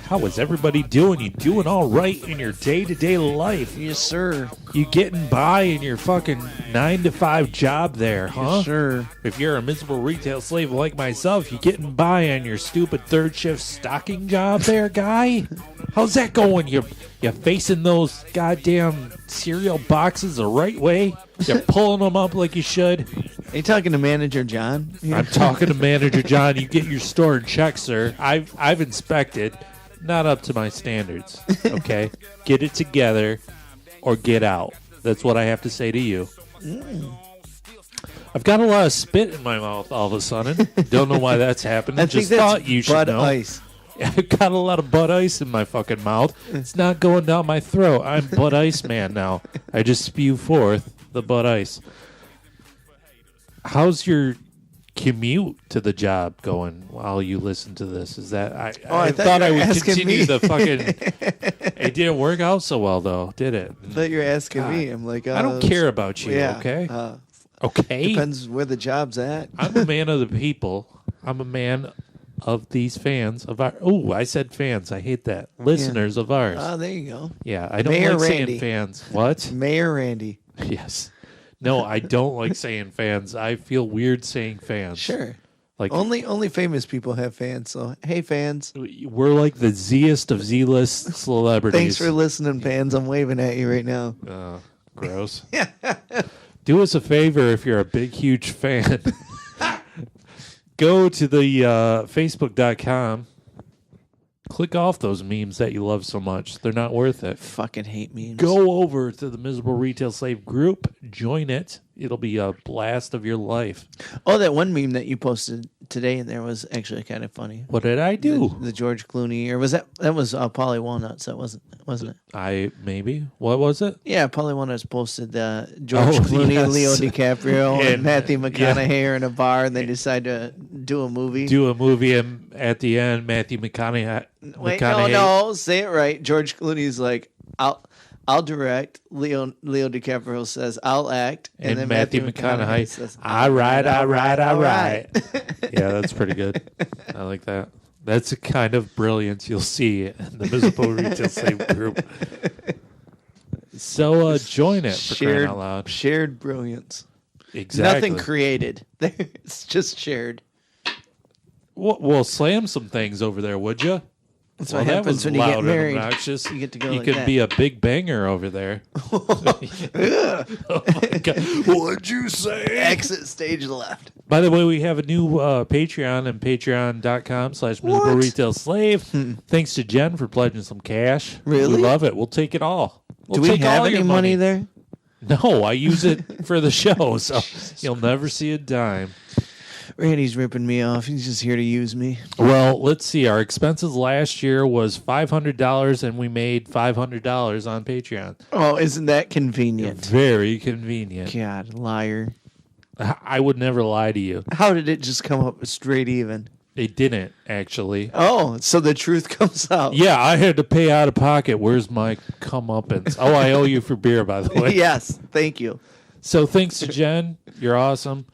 How is everybody doing? You doing all right in your day-to-day life? Yes, sir. You getting by in your fucking 9-to-5 job there, huh? Yes, sir. If you're a miserable retail slave like myself, you getting by on your stupid third shift stocking job there, guy? How's that going? You facing those goddamn cereal boxes the right way? You're pulling them up like you should? Are you talking to Manager John? I'm talking to Manager John. You get your store in check, sir. I've inspected. Not up to my standards, okay? Get it together or get out. That's what I have to say to you. I've got a lot of spit in my mouth all of a sudden. Don't know why that's happening. I Just think that's thought you should Bud know. Ice. I've got a lot of Bud Ice in my fucking mouth. It's not going down my throat. I'm Bud Ice man now. I just spew forth the Bud Ice. How's your commute to the job going while you listen to this? Is that I thought I would continue the fucking it didn't work out so well though, did it? I thought you were asking me. I'm like, I don't care about you, yeah, okay? Okay. Depends where the job's at. I'm a man of the people. I'm a man of these fans of our I said fans. I hate that. Listeners of ours. Oh, there you go. Yeah, I don't Mayor like Randy. saying fans. What? Mayor Randy. Yes. No, I don't like saying fans. I feel weird saying fans. Sure. Like Only famous people have fans. So hey, fans. we're like the Z-est of Z-list celebrities. Thanks for listening, fans. I'm waving at you right now. Gross. Do us a favor if you're a big, huge fan. Go to the Facebook.com. Click off those memes that you love so much. They're not worth it. Fucking hate memes. Go over to the Miserable Retail Slave group. Join it. It'll be a blast of your life. Oh, that one meme that you posted today in there was actually kind of funny. What did I do? The George Clooney, or was that was Polly Walnuts? That wasn't it? Maybe. What was it? Yeah, Polly Walnuts posted George Clooney, yes. Leo DiCaprio, and Matthew McConaughey are in a bar, and they decide to do a movie. And at the end, Matthew McConaughey. Wait, no, say it right. George Clooney's like, I'll direct. Leo DiCaprio says, I'll act. And then Matthew McConaughey says, all right. Yeah, that's pretty good. I like that. That's the kind of brilliance you'll see in the Miserable Retail Slave group. So join it for crying out loud. Shared brilliance. Exactly. Nothing created. It's just shared. Well, slam some things over there, would you? That's Well, what that happens was when you get loud and married. obnoxious. You get to go You like could that. be a big banger over there. Oh my God. What'd you say? Exit stage left. By the way, we have a new Patreon and patreon.com/miserable retail slave. Thanks to Jen for pledging some cash. Really? We love it. We'll take it all. Do we take have all any your money there? No, I use it for the show, so you'll never see a dime. Randy's ripping me off. He's just here to use me. Well, let's see. Our expenses last year was $500, and we made $500 on Patreon. Oh, isn't that convenient? Very convenient. God, liar. I would never lie to you. How did it just come up straight even? It didn't, actually. Oh, so the truth comes out. Yeah, I had to pay out of pocket. Where's my comeuppance? Oh, I owe you for beer, by the way. Yes, thank you. So thanks to Jen. You're awesome.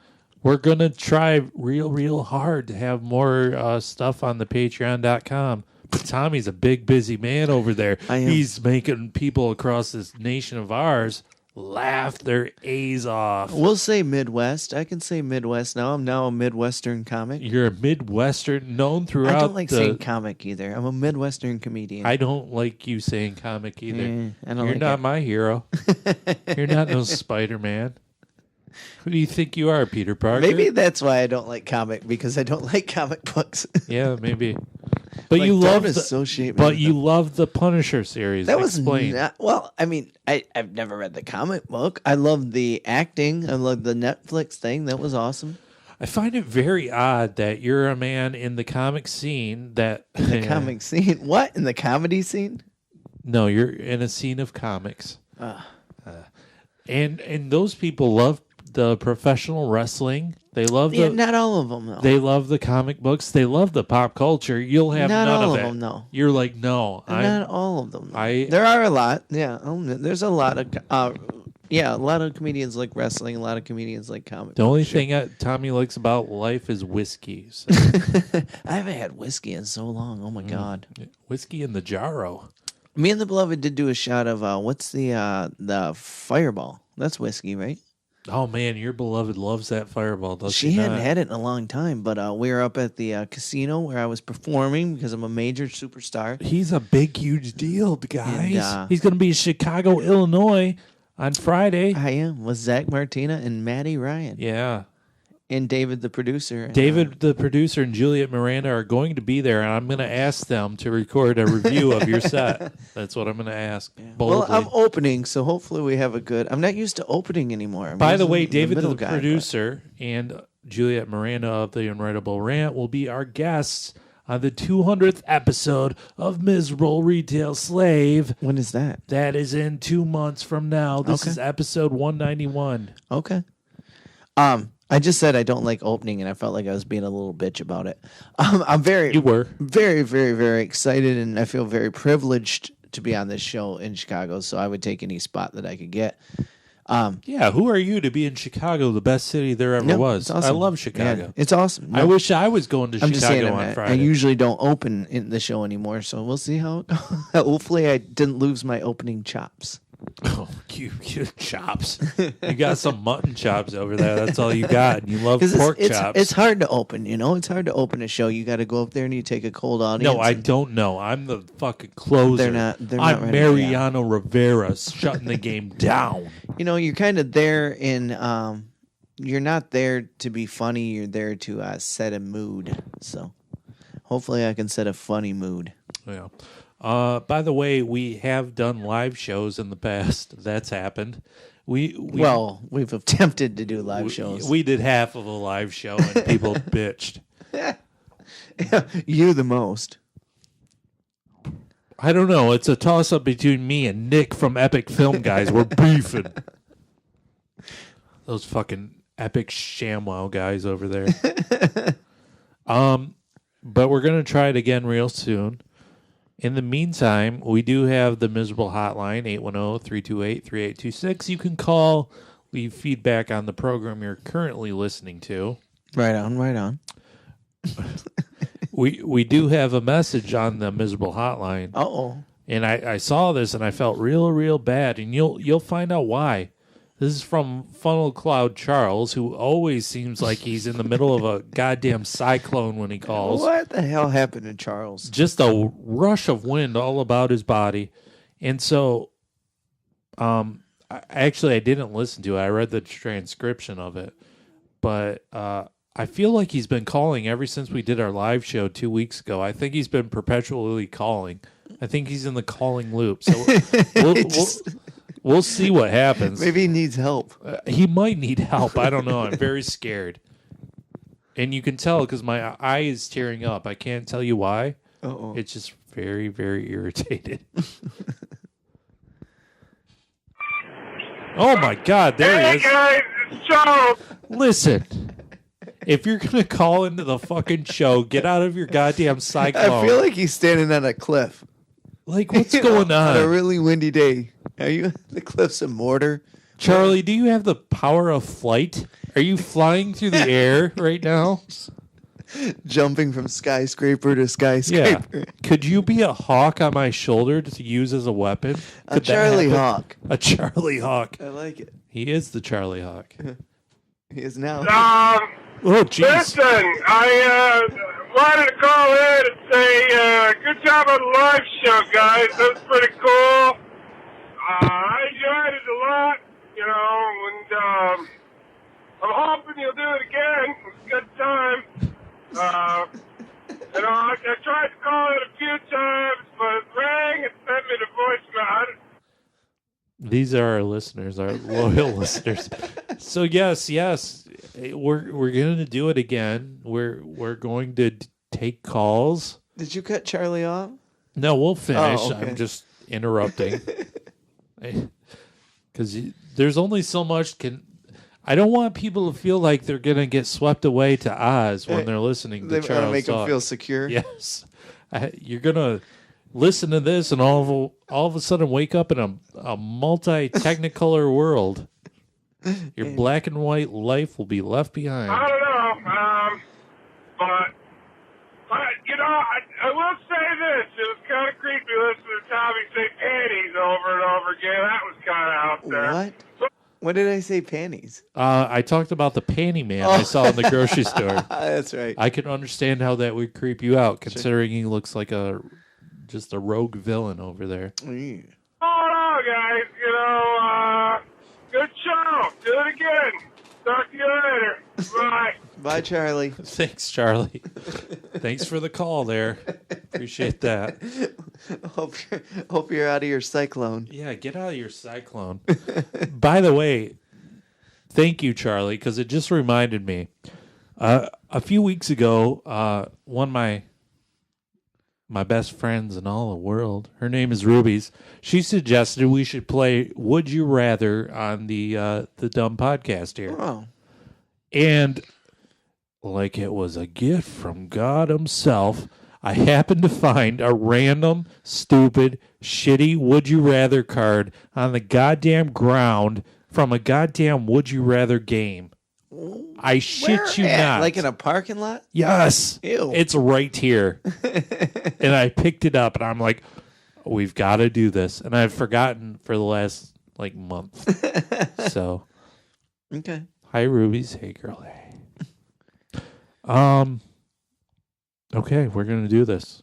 We're going to try real hard to have more stuff on the patreon.com. But Tommy's a big, busy man over there. I am. He's making people across this nation of ours laugh their A's off. We'll say Midwest. I can say Midwest now. I'm now a Midwestern comic. You're a Midwestern known throughout I don't like saying comic either. I'm a Midwestern comedian. I don't like you saying comic either. I don't You're like not it. my hero. You're not no Spider-Man. Who do you think you are, Peter Parker? Maybe that's why I don't like comic, because I don't like comic books. Yeah, maybe. But Like, you love don't associate me But with you them. love the Punisher series. That was Explain. not, well, I mean, I've never read the comic book. I love the acting. I love the Netflix thing. That was awesome. I find it very odd that you're a man in the comic scene that The comic scene. What? In the comedy scene? No, you're in a scene of comics. And those people love the professional wrestling. They love Yeah, the not all of them, though. They love the comic books. They love the pop culture. You'll have Not none all of of it. them, no. You're like, no. Not all of them. I- There are a lot. Yeah, there's a lot of. A lot of comedians like wrestling. A lot of comedians like comic. The only books. thing Tommy likes about life is whiskey. So. I haven't had whiskey in so long. Oh my god. Whiskey in the jarro. Me and the beloved did do a shot of what's the Fireball. That's whiskey, right? Oh man, your beloved loves that Fireball, does She she hadn't not? had it in a long time, but we were up at the casino where I was performing because I'm a major superstar. He's a big, huge deal, guys. And, He's going to be in Chicago, Illinois on Friday. I am with Zach Martina and Maddie Ryan Yeah. and David the producer. David, the producer, and Juliet Miranda are going to be there, and I'm going to ask them to record a review of your set. That's what I'm going to ask. Well, Boldly. I'm opening, so hopefully we have a good. I'm not used to opening anymore. I'm By the usually way, David, middle the guy, producer, and Juliet Miranda of the Unwritable Rant will be our guests on the 200th episode of Miserable Retail Slave. but- When is that? That is in 2 months from now. This Okay. is episode 191. Okay. I just said I don't like opening, and I felt like I was being a little bitch about it. I'm very, You were. very, very, very excited, and I feel very privileged to be on this show in Chicago. So I would take any spot that I could get. Yeah, who are you to be in Chicago, the best city there ever No, was? it's awesome. I love Chicago. Yeah, it's awesome. I No, wish I was going to I'm just saying, Chicago on I Friday. usually don't open in the show anymore, so we'll see how it goes. Hopefully, I didn't lose my opening chops. Oh, you chops. You got some mutton chops over there. That's all you got. And you love 'Cause pork chops. it's hard to open, you know? It's hard to open a show. You got to go up there and you take a cold audience. No, I and- don't know. I'm the fucking closer. They're not I'm ready, Mariano Rivera shutting the game down. You know, you're kind of there in. You're not there to be funny. You're there to set a mood. So, hopefully, I can set a funny mood. Yeah. By the way, we have done live shows in the past. That's happened. We've attempted to do live shows. We did half of a live show and people bitched. You the most. I don't know. It's a toss up between me and Nick from Epic Film Guys. We're beefing. Those fucking Epic ShamWow guys over there. But we're gonna try it again real soon. In the meantime, we do have the Miserable Hotline, 810-328-3826. You can call, leave feedback on the program you're currently listening to. Right on. We do have a message on the Miserable Hotline. Uh-oh. And I saw this and I felt real bad. And you'll find out why. This is from Funnel Cloud Charles, who always seems like he's in the middle of a goddamn cyclone when he calls. What the hell happened to Charles? Just a rush of wind all about his body. And so, I didn't listen to it. I read the transcription of it. But I feel like he's been calling ever since we did our live show 2 weeks ago. I think he's been perpetually calling. I think he's in the calling loop. So we'll see what happens. Maybe he needs help. He might need help. I don't know. I'm very scared. And you can tell because my eye is tearing up. I can't tell you why. Uh-oh. It's just very, very irritated. Oh, my God. There he is. Hey, guys. It's Charles. Listen. If you're going to call into the fucking show, get out of your goddamn cyclone. I feel like he's standing on a cliff. Like, what's going on? On a really windy day. Are you on the cliffs of Mortar? Charlie, do you have the power of flight? Are you flying through the air right now? Jumping from skyscraper to Yeah. skyscraper. Could you be a hawk on my shoulder to use as a weapon? A Could that Charlie happen? Hawk. A Charlie Hawk. I like it. He is the Charlie Hawk. He is now. Oh, jeez. Listen, I wanted to call in and say good job on the live show, guys. That was pretty cool. I enjoyed it a lot, and I'm hoping you'll do it again. It was a good time. I tried to call it a few times, but it rang and sent me the voicemail. These are our listeners, our loyal listeners. So yes, we're going to do it again. We're going to take calls. Did you cut Charlie off? No, we'll finish. Oh, okay. I'm just interrupting because there's only so much I don't want people to feel like they're going to get swept away to Oz when they're listening to They want Charles to make talk. him feel secure. Yes. You're going to listen to this and all of a sudden wake up in a multi-technicolor world. Your black and white life will be left behind. I don't know, but I will say this. It was kind of creepy listening to Tommy say panties over and over again. That was kind of out there. What? When did I say panties? I talked about the panty man I saw in the grocery store. That's right. I can understand how that would creep you out, considering he looks like just a rogue villain over there. Yeah. Oh, no, guys. Good show. Do it again. Talk to you later. Bye. Bye, Charlie. Thanks, Charlie. Thanks for the call there. Appreciate that. Hope you're out of your cyclone. Yeah, get out of your cyclone. By the way, thank you, Charlie, because it just reminded me. A few weeks ago, one of my best friends in all the world, her name is Ruby's, she suggested we should play Would You Rather on the Dumb Podcast here. Oh. And like it was a gift from God himself, I happened to find a random, stupid, shitty Would You Rather card on the goddamn ground from a goddamn Would You Rather game. I shit you not. Like in a parking lot? Yes. Ew. It's right here. And I picked it up and I'm like, we've got to do this. And I've forgotten for the last month. So. Okay. Hi, Rubies. Hey, girl. Hey. Okay, we're going to do this.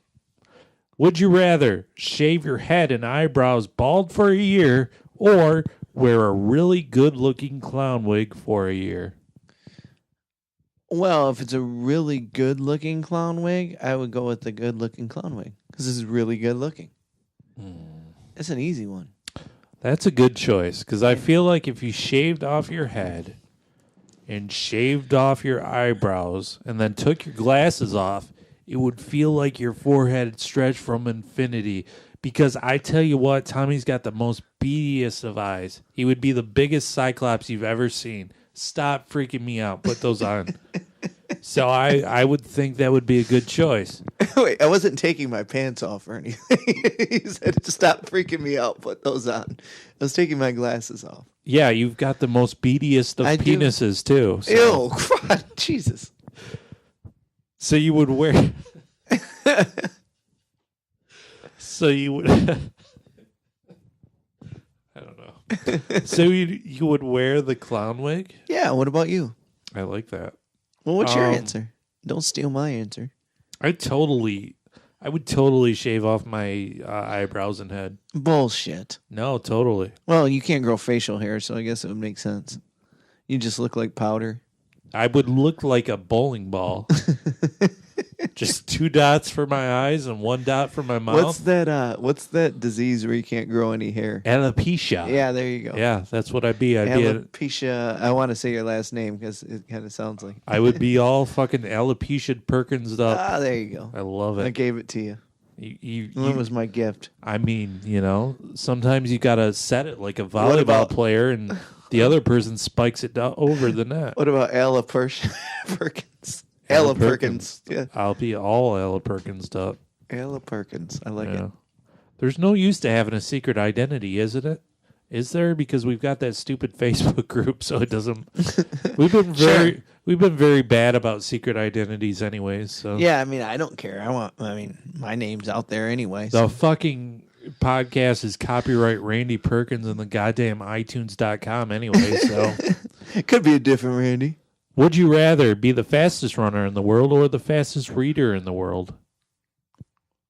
Would you rather shave your head and eyebrows bald for a year or wear a really good-looking clown wig for a year? Well, if it's a really good-looking clown wig, I would go with the good-looking clown wig because this is really good-looking. It's an easy one. That's a good choice because I feel like if you shaved off your head and shaved off your eyebrows and then took your glasses off, it would feel like your forehead had stretched from infinity. Because I tell you what, Tommy's got the most beadiest of eyes. He would be the biggest cyclops you've ever seen. Stop freaking me out. Put those on. So I would think that would be a good choice. Wait, I wasn't taking my pants off or anything. He said, stop freaking me out. Put those on. I was taking my glasses off. Yeah, you've got the most beadiest of penises, too. So. Ew, God, Jesus. So you would wear... So you would. I don't know. So you would wear the clown wig? Yeah. What about you? I like that. Well, what's your answer? Don't steal my answer. I would totally shave off my eyebrows and head. Bullshit. No, totally. Well, you can't grow facial hair, so I guess it would make sense. You just look like powder. I would look like a bowling ball. Just 2 dots for my eyes and 1 dot for my mouth. What's that disease where you can't grow any hair? Alopecia. Yeah, there you go. Yeah, that's what I'd be. Alopecia. I want to say your last name because it kind of sounds like. I would be all fucking alopecia Perkins up. Ah, there you go. I love it. I gave it to you. That was my gift. I mean, sometimes you gotta set it like a volleyball player, and the other person spikes it down over the net. What about Perkins? Ella Perkins. Yeah. I'll be all Ella Perkins up. Ella Perkins. I like it. There's no use to having a secret identity, isn't it? Is there? Because we've got that stupid Facebook group, so it doesn't. We've been very bad about secret identities, anyways. So yeah, I mean, I don't care. My name's out there anyway. The fucking podcast is copyright Randy Perkins and the goddamn iTunes.com anyway. So it could be a different Randy. Would you rather be the fastest runner in the world or the fastest reader in the world?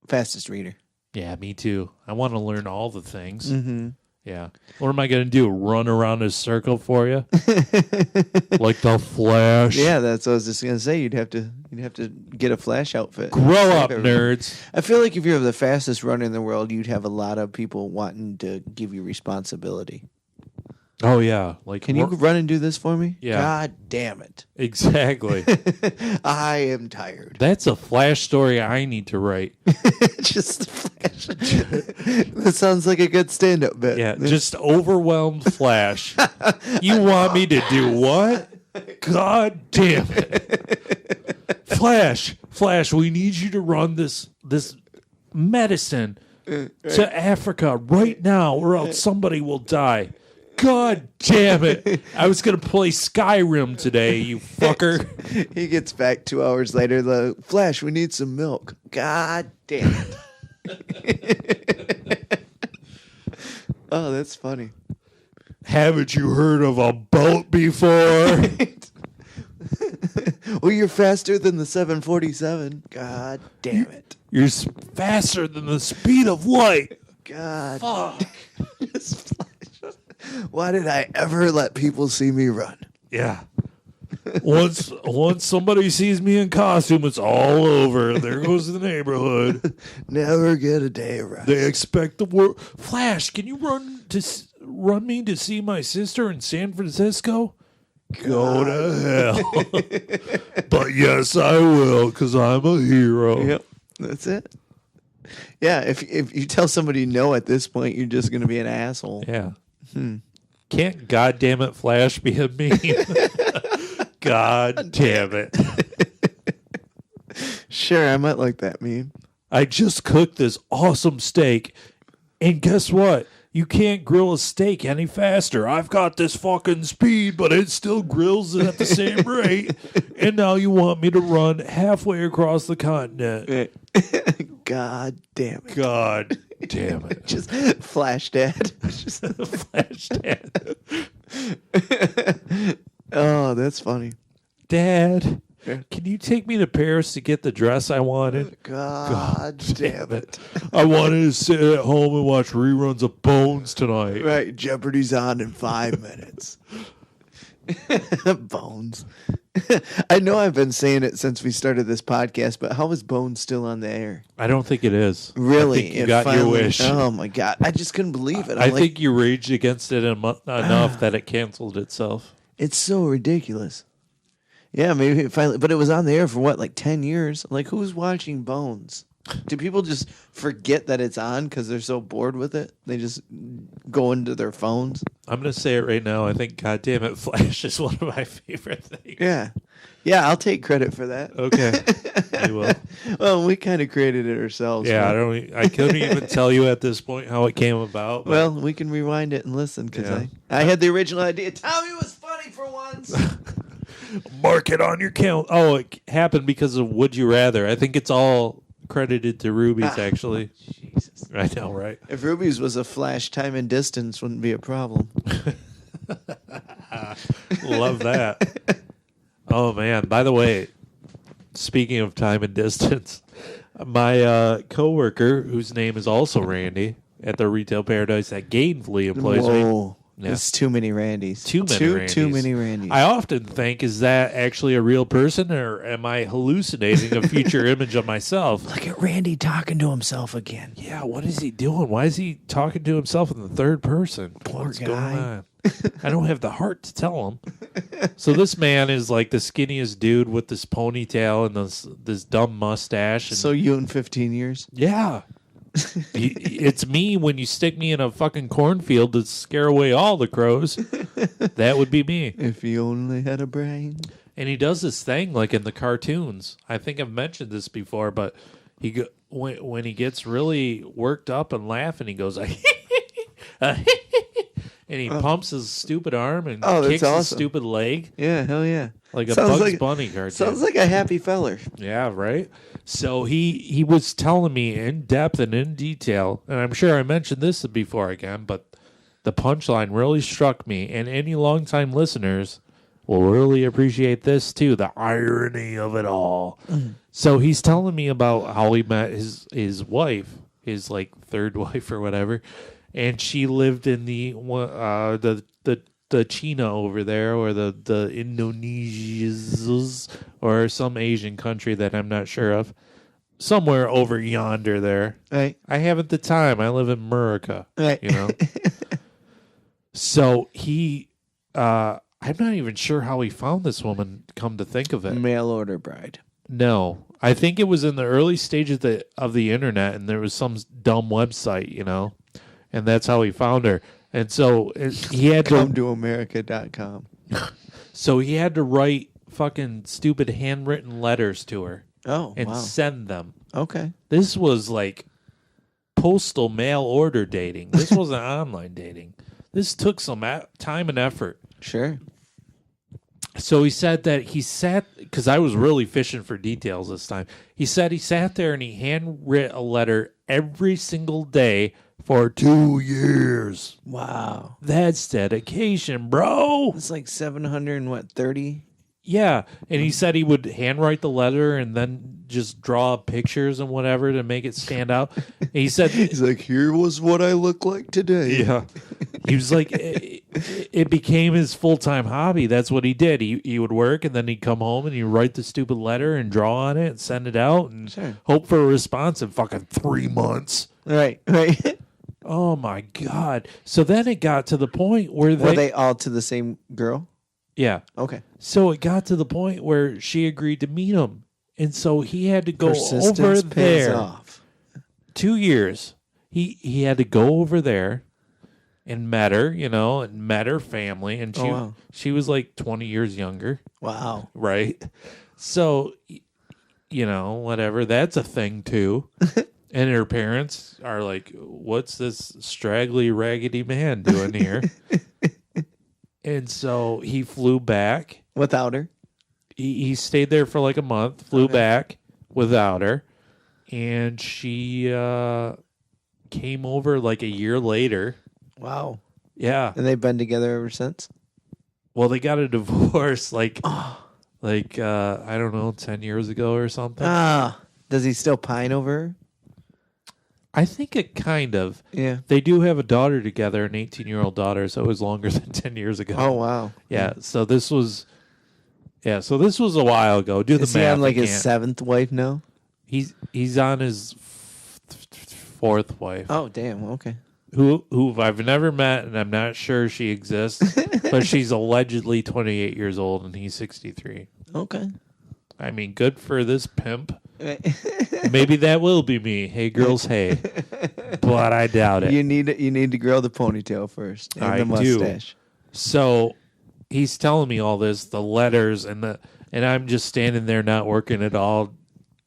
Fastest reader. Yeah, me too. I want to learn all the things. Mm-hmm. Yeah. What am I going to do? Run around a circle for you? Like the Flash? Yeah, that's what I was just going to say. You'd have to get a Flash outfit. Grow up, nerds. I feel like if you're the fastest runner in the world, you'd have a lot of people wanting to give you responsibility. Oh, yeah. Like, can you run and do this for me? Yeah. God damn it. Exactly. I am tired. That's a Flash story I need to write. Just the Flash. That sounds like a good stand-up bit. Yeah, just overwhelmed Flash. You want me to do what? God damn it. Flash, we need you to run this medicine to Africa right now or else somebody will die. God damn it. I was going to play Skyrim today, you fucker. He gets back 2 hours later. The Flash, we need some milk. God damn it. Oh, that's funny. Haven't you heard of a boat before? Well, you're faster than the 747. God damn it. You're faster than the speed of light. God. Fuck. Why did I ever let people see me run? Yeah. Once somebody sees me in costume, it's all over. There goes the neighborhood. Never get a day of rest. They expect the world. Flash, can you run me to see my sister in San Francisco? Go to hell. But yes, I will, because I'm a hero. Yep, that's it. Yeah, if you tell somebody no at this point, you're just going to be an asshole. Yeah. Can't goddamn it Flash be a meme? God damn it. Sure, I might like that meme. I just cooked this awesome steak, and guess what? You can't grill a steak any faster. I've got this fucking speed, but it still grills it at the same rate. And now you want me to run halfway across the continent. God damn it. God damn it. Just Flash Dad. Just Flash Dad. Oh, that's funny. Dad, can you take me to Paris to get the dress I wanted? God damn it. I wanted to sit at home and watch reruns of Bones tonight. Right, Jeopardy's on in 5 minutes. Bones. I know I've been saying it since we started this podcast, but how is Bones still on the air? I don't think it is. Really? I think you got your wish. Oh, my God. I just couldn't believe it. I think you raged against it enough that it canceled itself. It's so ridiculous. Yeah, maybe it finally, but it was on the air for what, like 10 years? Like, who's watching Bones? Do people just forget that it's on because they're so bored with it? They just go into their phones? I'm going to say it right now. I think, God damn it, Flash is one of my favorite things. Yeah. Yeah, I'll take credit for that. Okay. I will. Well, we kind of created it ourselves. Yeah, I couldn't even tell you at this point how it came about. But. Well, we can rewind it and listen because I had the original idea. Tommy was funny for once. Mark it on your calendar. Oh, it happened because of Would You Rather. I think it's all credited to Ruby's, actually. Jesus. I know, right? If Ruby's was a flash, time and distance wouldn't be a problem. Love that. Oh, man. By the way, speaking of time and distance, my coworker, whose name is also Randy, at the Retail Paradise that gainfully employs me. Whoa. Yeah. There's too many Randys. Too many Randys. I often think, is that actually a real person, or am I hallucinating a future image of myself? Look at Randy talking to himself again. Yeah, what is he doing? Why is he talking to himself in the third person? What's going on? I don't have the heart to tell him. So this man is like the skinniest dude with this ponytail and this dumb mustache. And, so you in 15 years? Yeah. It's me when you stick me in a fucking cornfield to scare away all the crows. That would be me. If you only had a brain. And he does this thing like in the cartoons. I think I've mentioned this before, but when he gets really worked up and laughing, he goes like, and he pumps his stupid arm and kicks his stupid leg. Yeah, hell yeah. Like a Bugs Bunny cartoon. Sounds like a happy feller. Yeah, right? So he was telling me in depth and in detail, and I'm sure I mentioned this before again, but the punchline really struck me, and any longtime listeners will really appreciate this too, the irony of it all. So he's telling me about how he met his wife, his like third wife or whatever, and she lived in the China over there, or the Indonesias, or some Asian country that I'm not sure of. Somewhere over yonder there. Right. I haven't the time. I live in America. Right. You know? So he, I'm not even sure how he found this woman, come to think of it. Mail order bride. No. I think it was in the early stages of the internet, and there was some dumb website, you know? And that's how he found her. And so he had Come to America.com. So he had to write fucking stupid handwritten letters to her. Oh, and wow. send them. Okay. This was like postal mail order dating. This wasn't online dating. This took some time and effort. Sure. So he said that he sat, because I was really fishing for details this time. He said he sat there and he handwrote a letter every single day for 2 years. Wow. That's dedication, bro. It's like 730? Yeah. And he said he would handwrite the letter and then just draw pictures and whatever to make it stand out. And he said, he's like, here was what I look like today. Yeah. He was like, it became his full-time hobby. That's what he did. He would work, and then he'd come home and he'd write the stupid letter and draw on it and send it out and hope for a response in fucking 3 months. Right. Oh, my God. So then it got to the point where Were they all to the same girl? Yeah. Okay. So it got to the point where she agreed to meet him. And so he had to go Persistence over pays there. Off. 2 years. He had to go over there and met her, you know, and met her family. And she was like 20 years younger. Wow. Right? So, you know, whatever. That's a thing, too. And her parents are like, what's this straggly, raggedy man doing here? And so he flew back. Without her? He stayed there for like a month, flew back without her. And she came over like a year later. Wow. Yeah. And they've been together ever since? Well, they got a divorce like I don't know, 10 years ago or something. Does he still pine over her? I think it kind of. Yeah. They do have a daughter together, an 18-year-old daughter, so it was longer than 10 years ago. Oh, wow. Yeah, so this was a while ago. Do the math. Is he on like his seventh wife now? He's on his fourth wife. Oh, damn. Okay. Who I've never met, and I'm not sure she exists, but she's allegedly 28 years old, and he's 63. Okay. I mean, good for this pimp. Maybe that will be me. Hey, girls, hey. But I doubt it. You need to grow the ponytail first and the mustache. So he's telling me all this, the letters, and I'm just standing there not working at all,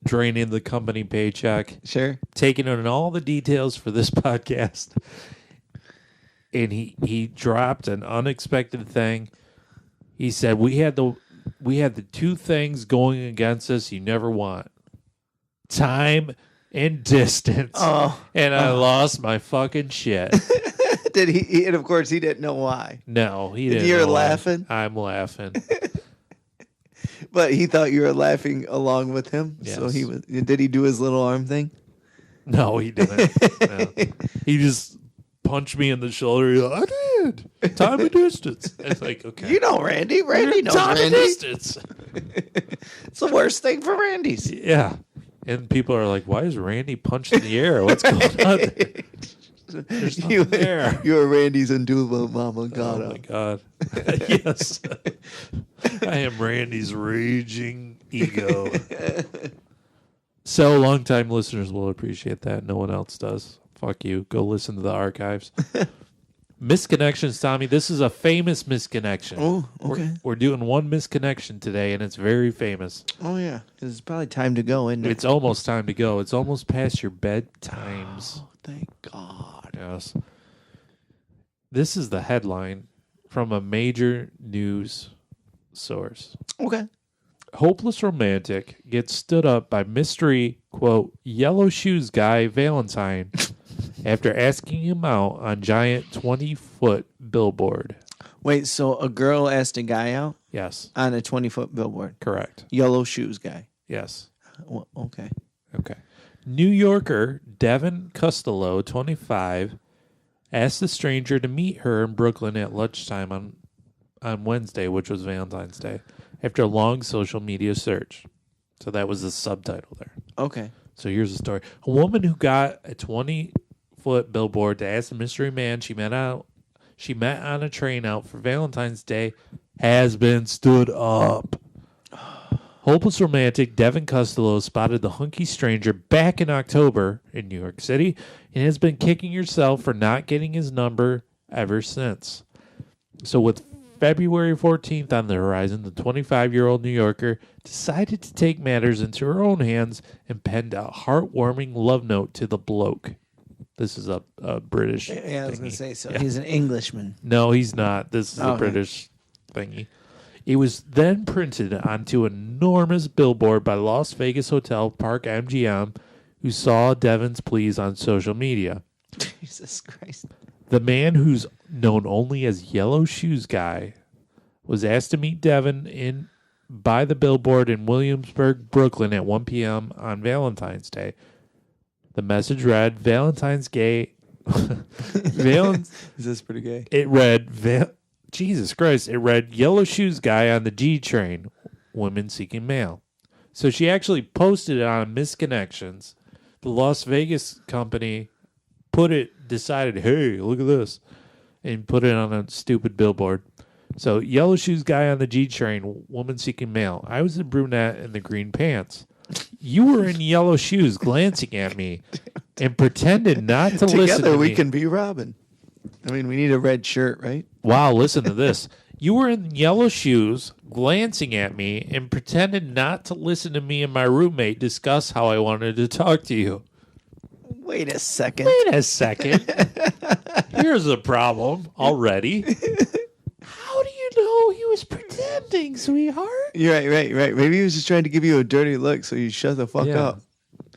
draining the company paycheck. Sure. Taking in all the details for this podcast. And he dropped an unexpected thing. He said, we had the two things going against us you never want. Time and distance. And I lost my fucking shit. Did he? And of course, he didn't know why. No, he didn't. You're know why. laughing? I'm laughing. But he thought you were laughing along with him. Yes. So he was. Did he do his little arm thing? No, he didn't. No. He just punched me in the shoulder. He's like, I did. Time and distance. It's like, okay. You know Randy. Randy knows Time and Randy. distance. It's the worst thing for Randy's. Yeah. And people are like, why is Randy punched in the air? What's going on there? There's nothing there. You were Randy's Andula Mama God. Oh, my God. Yes. I am Randy's raging ego. So longtime listeners will appreciate that. No one else does. Fuck you. Go listen to the archives. Misconnections, Tommy. This is a famous misconnection. Oh, okay. We're doing one misconnection today, and it's very famous. Oh, yeah. It's probably time to go, isn't it? It's almost time to go. It's almost past your bedtimes. Oh, thank God. Yes. This is the headline from a major news source. Okay. Hopeless romantic gets stood up by mystery, quote, yellow shoes guy Valentine after asking him out on giant 20-foot billboard. Wait, so a girl asked a guy out Yes, on a 20-foot billboard? correct. Yellow shoes guy. Yes. Well, okay. Okay. New Yorker Devin Costello, 25, asked the stranger to meet her in Brooklyn at lunchtime on Wednesday, which was Valentine's Day, after a long social media search. So that was the subtitle there. Okay. So here's the story. A woman who got a 20-foot billboard to ask a mystery man she met on a train out for Valentine's Day has been stood up. Hopeless romantic Devin Costello spotted the hunky stranger back in October in New York City and has been kicking herself for not getting his number ever since. So with February 14th on the horizon, the 25-year-old New Yorker decided to take matters into her own hands and penned a heartwarming love note to the bloke. This is a British Yeah, I was thingy. going to say, so Yeah. he's an Englishman. No, he's not. This is a Okay. British thingy. It was then printed onto an enormous billboard by Las Vegas hotel Park MGM, who saw Devin's pleas on social media. Jesus Christ. The man, who's known only as Yellow Shoes Guy, was asked to meet Devin by the billboard in Williamsburg, Brooklyn at 1 p.m. on Valentine's Day. The message read, Valentine's Gay. Is this pretty gay? It read, Jesus Christ, it read, Yellow Shoes Guy on the G train, women seeking mail. So she actually posted it on Misconnections. The Las Vegas company decided, hey, look at this, and put it on a stupid billboard. So, Yellow Shoes Guy on the G train, woman seeking mail. I was the brunette in the green pants. You were in yellow shoes glancing at me and pretended not to listen to Together we me. can be Robin. I mean, we need a red shirt, right? Wow, listen to this. You were in yellow shoes, glancing at me, and pretended not to listen to me and my roommate discuss how I wanted to talk to you. Wait a second. Wait a second. Here's a problem already. How do you know he was pretending, sweetheart? You're right. Maybe he was just trying to give you a dirty look so you shut the fuck Yeah. up.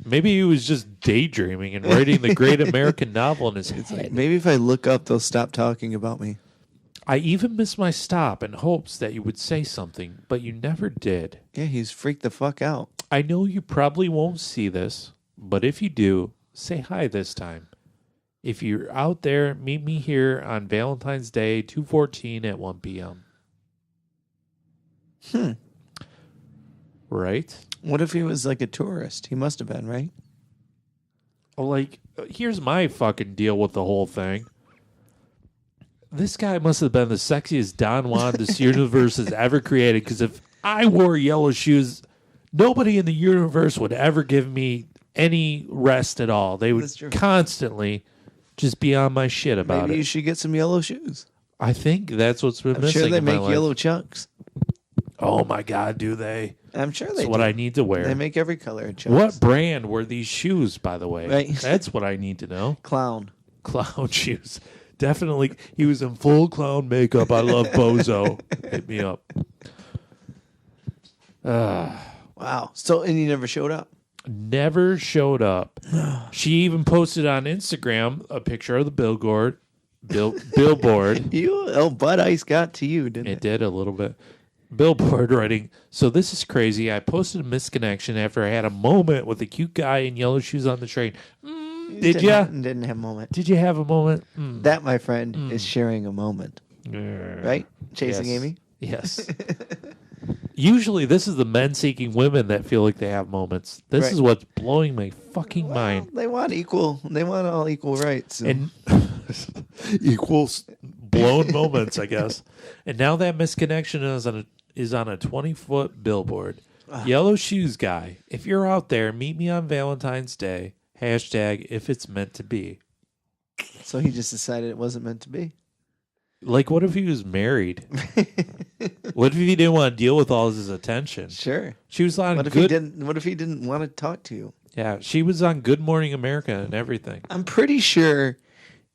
Maybe he was just daydreaming and writing the great American novel in his head. Maybe if I look up, they'll stop talking about me. I even missed my stop in hopes that you would say something, but you never did. Yeah, he's freaked the fuck out. I know you probably won't see this, but if you do, say hi this time. If you're out there, meet me here on Valentine's Day, 2/14 at 1 p.m. Right? What if he was like a tourist? He must have been, right? Like, here's my fucking deal with the whole thing. This guy must have been the sexiest Don Juan this universe has ever created, because if I wore yellow shoes, nobody in the universe would ever give me any rest at all. They would That's true. constantly just be on my shit about Maybe it. you should get some yellow shoes. I think that's what's been I'm missing sure they in my make life. yellow chucks. Oh my God, do they? I'm sure they That's do. what I need to wear. They make every color of chucks. What brand were these shoes, by the way? Right. That's what I need to know. Clown. Clown shoes. Definitely. He was in full clown makeup. I love Bozo. Hit me up. Wow. So, and he never showed up. Never showed up. She even posted on Instagram a picture of the billboard. Bud Ice got to you, didn't it? It did a little bit. Billboard writing, so this is crazy. I posted a misconnection after I had a moment with a cute guy in yellow shoes on the train. Did you? Didn't have a moment. Did you have a moment? That, my friend, is sharing a moment. Right? Chasing Yes. Amy? Yes. Usually, this is the men seeking women that feel like they have moments. This is what's blowing my fucking mind. They want equal. They want all equal rights. So. And equals blown moments, I guess. And now that misconnection is on a 20-foot billboard. Yellow shoes guy. If you're out there, meet me on Valentine's Day. Hashtag if it's meant to be. So he just decided it wasn't meant to be. Like, what if he was married? What if he didn't want to deal with all his attention? Sure. She was on What if he didn't want to talk to you? Yeah, she was on Good Morning America and everything. I'm pretty sure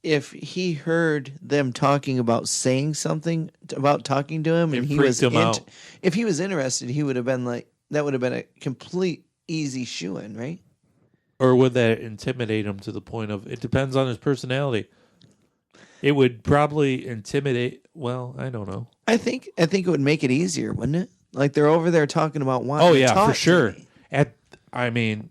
if he heard them talking about saying something about talking to him, and he was out. If he was interested, he would have been like, that would have been a complete easy shoo-in, right? Or would that intimidate him to the point of, it depends on his personality. It would probably intimidate. Well, I don't know. I think it would make it easier, wouldn't it? Like they're over there talking about wanting Oh to yeah, talk for to sure. me.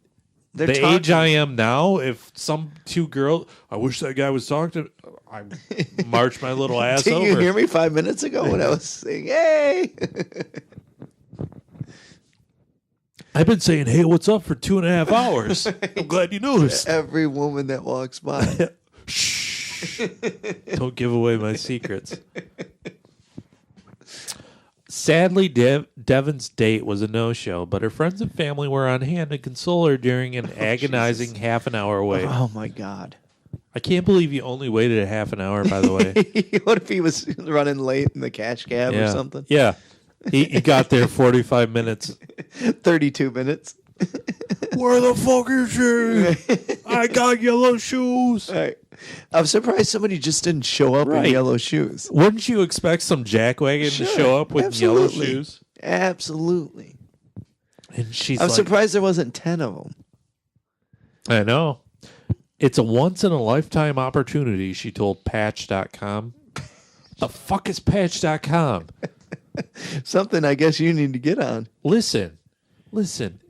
The age I am now, if some two girls, I wish that guy was talking to, I march my little ass Did over. you hear me 5 minutes ago when I was saying, "Hey"? I've been saying, "Hey, what's up?" for 2.5 hours. I'm glad you noticed. Every woman that walks by. Shh. Don't give away my secrets. Sadly, Devin's date was a no-show, but her friends and family were on hand to console her during an agonizing half an hour wait. Oh, my God. I can't believe you only waited a half an hour, by the way. What if he was running late in the cash cab or something? Yeah. He got there 45 minutes. 32 minutes. Where the fuck is she? I got yellow shoes. All right. I'm surprised somebody just didn't show up in yellow shoes. Wouldn't you expect some jackwagon to show up with yellow shoes? Absolutely. And she's I'm surprised there wasn't 10 of them. I know. It's a once-in-a-lifetime opportunity, she told Patch.com. The fuck is Patch.com? Something I guess you need to get on. Listen.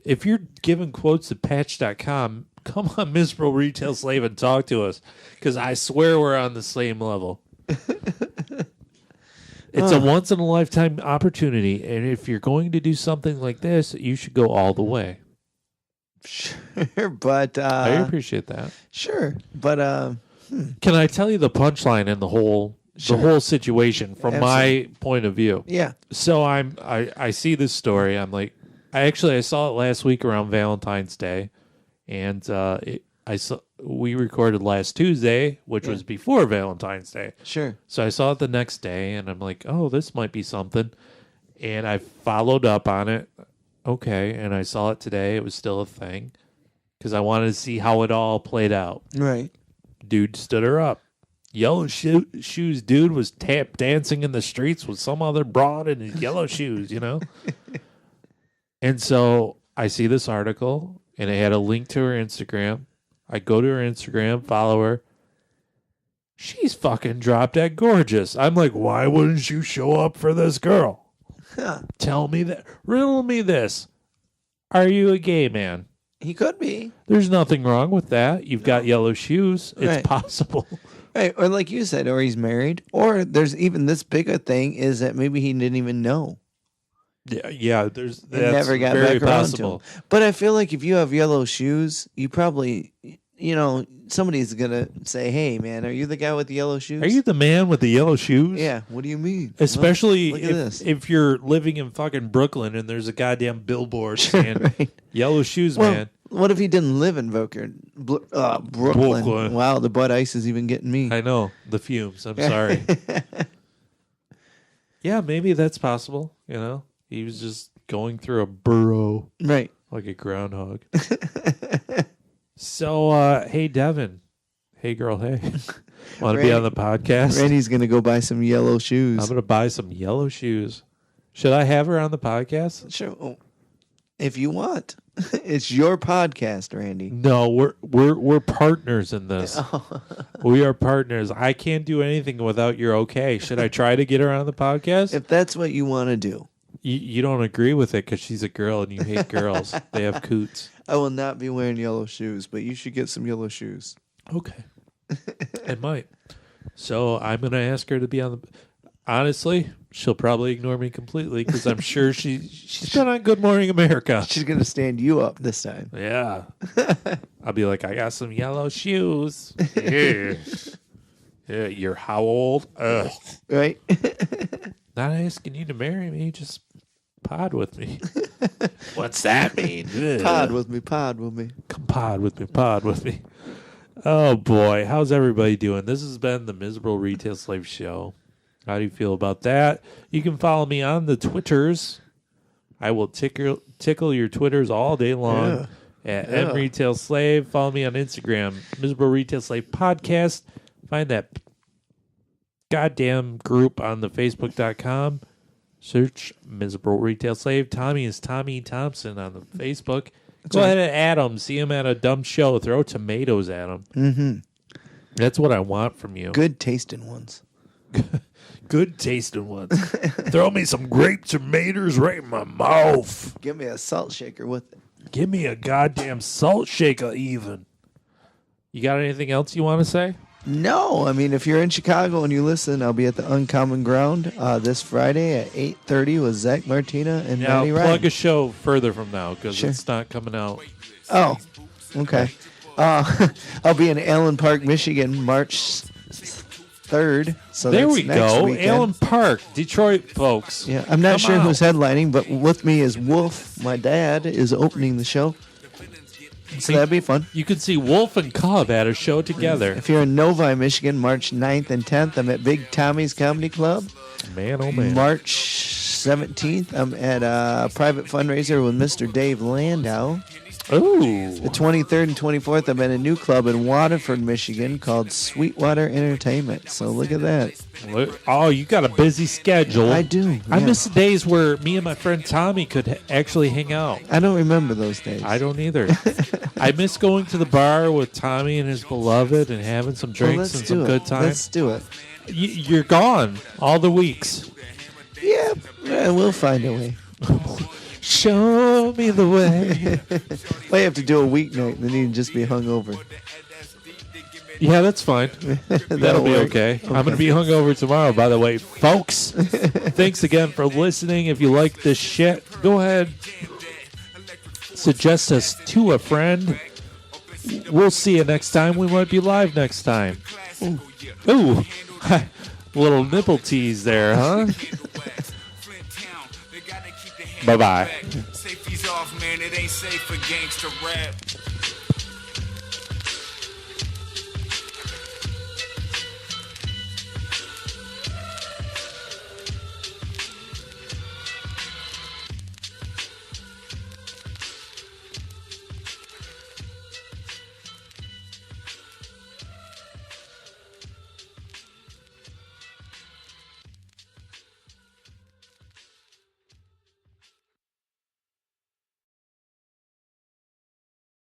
If you're giving quotes to Patch.com, come on, Miserable Retail Slave, and talk to us, because I swear we're on the same level. It's a once-in-a-lifetime opportunity, and if you're going to do something like this, you should go all the way. Sure, but... I appreciate that. Sure, but... Can I tell you the punchline in the whole situation from my point of view? Yeah. So I see this story. I'm like, I saw it last week around Valentine's Day, and we recorded last Tuesday, which was before Valentine's Day. Sure. So I saw it the next day, and I'm like, oh, this might be something. And I followed up on it. Okay, and I saw it today. It was still a thing because I wanted to see how it all played out. Right. Dude stood her up. Yellow shoes dude was tap dancing in the streets with some other broad in his yellow shoes, you know? And so I see this article, and it had a link to her Instagram. I go to her Instagram, follow her. She's fucking drop dead gorgeous. I'm like, why wouldn't you show up for this girl? Tell me that. Riddle me this. Are you a gay man? He could be. There's nothing wrong with that. You've got yellow shoes. It's Right. possible. Right, or like you said, or he's married, or there's even this bigger thing is that maybe he didn't even know. Yeah. That's Never got very back around possible. to him. But I feel like if you have yellow shoes, you probably, somebody's gonna say, "Hey, man, are you the guy with the yellow shoes?" Are you the man with the yellow shoes? Yeah. What do you mean? Especially Look at this. if you're living in fucking Brooklyn and there's a goddamn billboard saying Right. yellow shoes, Well, man. what if he didn't live in Brooklyn? Brooklyn. Wow, the Bud Ice is even getting me. I know. The fumes. I'm sorry. Yeah, maybe that's possible. He was just going through a burrow Right. like a groundhog. So, hey, Devin. Hey, girl, hey. Want to be on the podcast? Randy's gonna go buy some yellow shoes. I'm going to buy some yellow shoes. Should I have her on the podcast? Sure. Oh, if you want. It's your podcast, Randy. No, we're partners in this. We are partners. I can't do anything without your okay. Should I try to get her on the podcast? If that's what you want to do. You don't agree with it because she's a girl and you hate girls. They have coots. I will not be wearing yellow shoes, but you should get some yellow shoes. Okay. I might. So I'm going to ask her to be on the... Honestly, she'll probably ignore me completely because I'm sure she's been on Good Morning America. She's going to stand you up this time. Yeah. I'll be like, I got some yellow shoes. Yeah. Yeah, you're how old? Ugh. Right? Not asking you to marry me, just pod with me. What's that mean? Pod with me, pod with me. Come pod with me, pod with me. Oh, boy. How's everybody doing? This has been the Miserable Retail Slave Show. How do you feel about that? You can follow me on the Twitters. I will tickle your Twitters all day long at mretailslave. Follow me on Instagram, Miserable Retail Slave Podcast. Find that goddamn group on the Facebook.com. Search Miserable Retail Slave. Tommy is Tommy Thompson on the Facebook. Go ahead and add him. See him at a dumb show. Throw tomatoes at him. Mm-hmm. That's what I want from you. Good tasting ones. Good tasting ones. Throw me some grape tomatoes right in my mouth. Give me a salt shaker with it. Give me a goddamn salt shaker even. You got anything else you want to say? No. I mean, if you're in Chicago and you listen, I'll be at the Uncommon Ground this Friday at 8:30 with Zach Martina and Now, Manny plug Ryan. a show further from now because Sure. it's not coming out. Oh, okay. I'll be in Allen Park, Michigan, March 3rd. So There that's we next go. weekend. Allen Park, Detroit, folks. Yeah, I'm not Come sure out. who's headlining, but with me is Wolf. My dad is opening the show. So that'd be fun. You can see Wolf and Cub at a show together. If you're in Novi, Michigan, March 9th and 10th, I'm at Big Tommy's Comedy Club. Man, oh man. March 17th, I'm at a private fundraiser with Mr. Dave Landau. Ooh. The 23rd and 24th, I'm at a new club in Waterford, Michigan called Sweetwater Entertainment. So look at that. Oh, you got a busy schedule. I do. I yeah. miss the days where me and my friend Tommy could actually hang out. I don't remember those days. I don't either. I miss going to the bar with Tommy and his beloved and having some Well, drinks let's and do some it. good times. Let's do it. You're gone all the weeks. Yeah, we'll find a way. Show me the way. I have to do a weeknight, then you can just be hungover. Yeah, that's fine. That'll be work. okay. I'm going to be hungover tomorrow, by the way. Folks, thanks again for listening. If you like this shit, go ahead. Suggest us to a friend. We'll see you next time. We might be live next time. Ooh. Little nipple tease there, huh? Bye-bye. Safety's off, man. It ain't safe for gangster rap.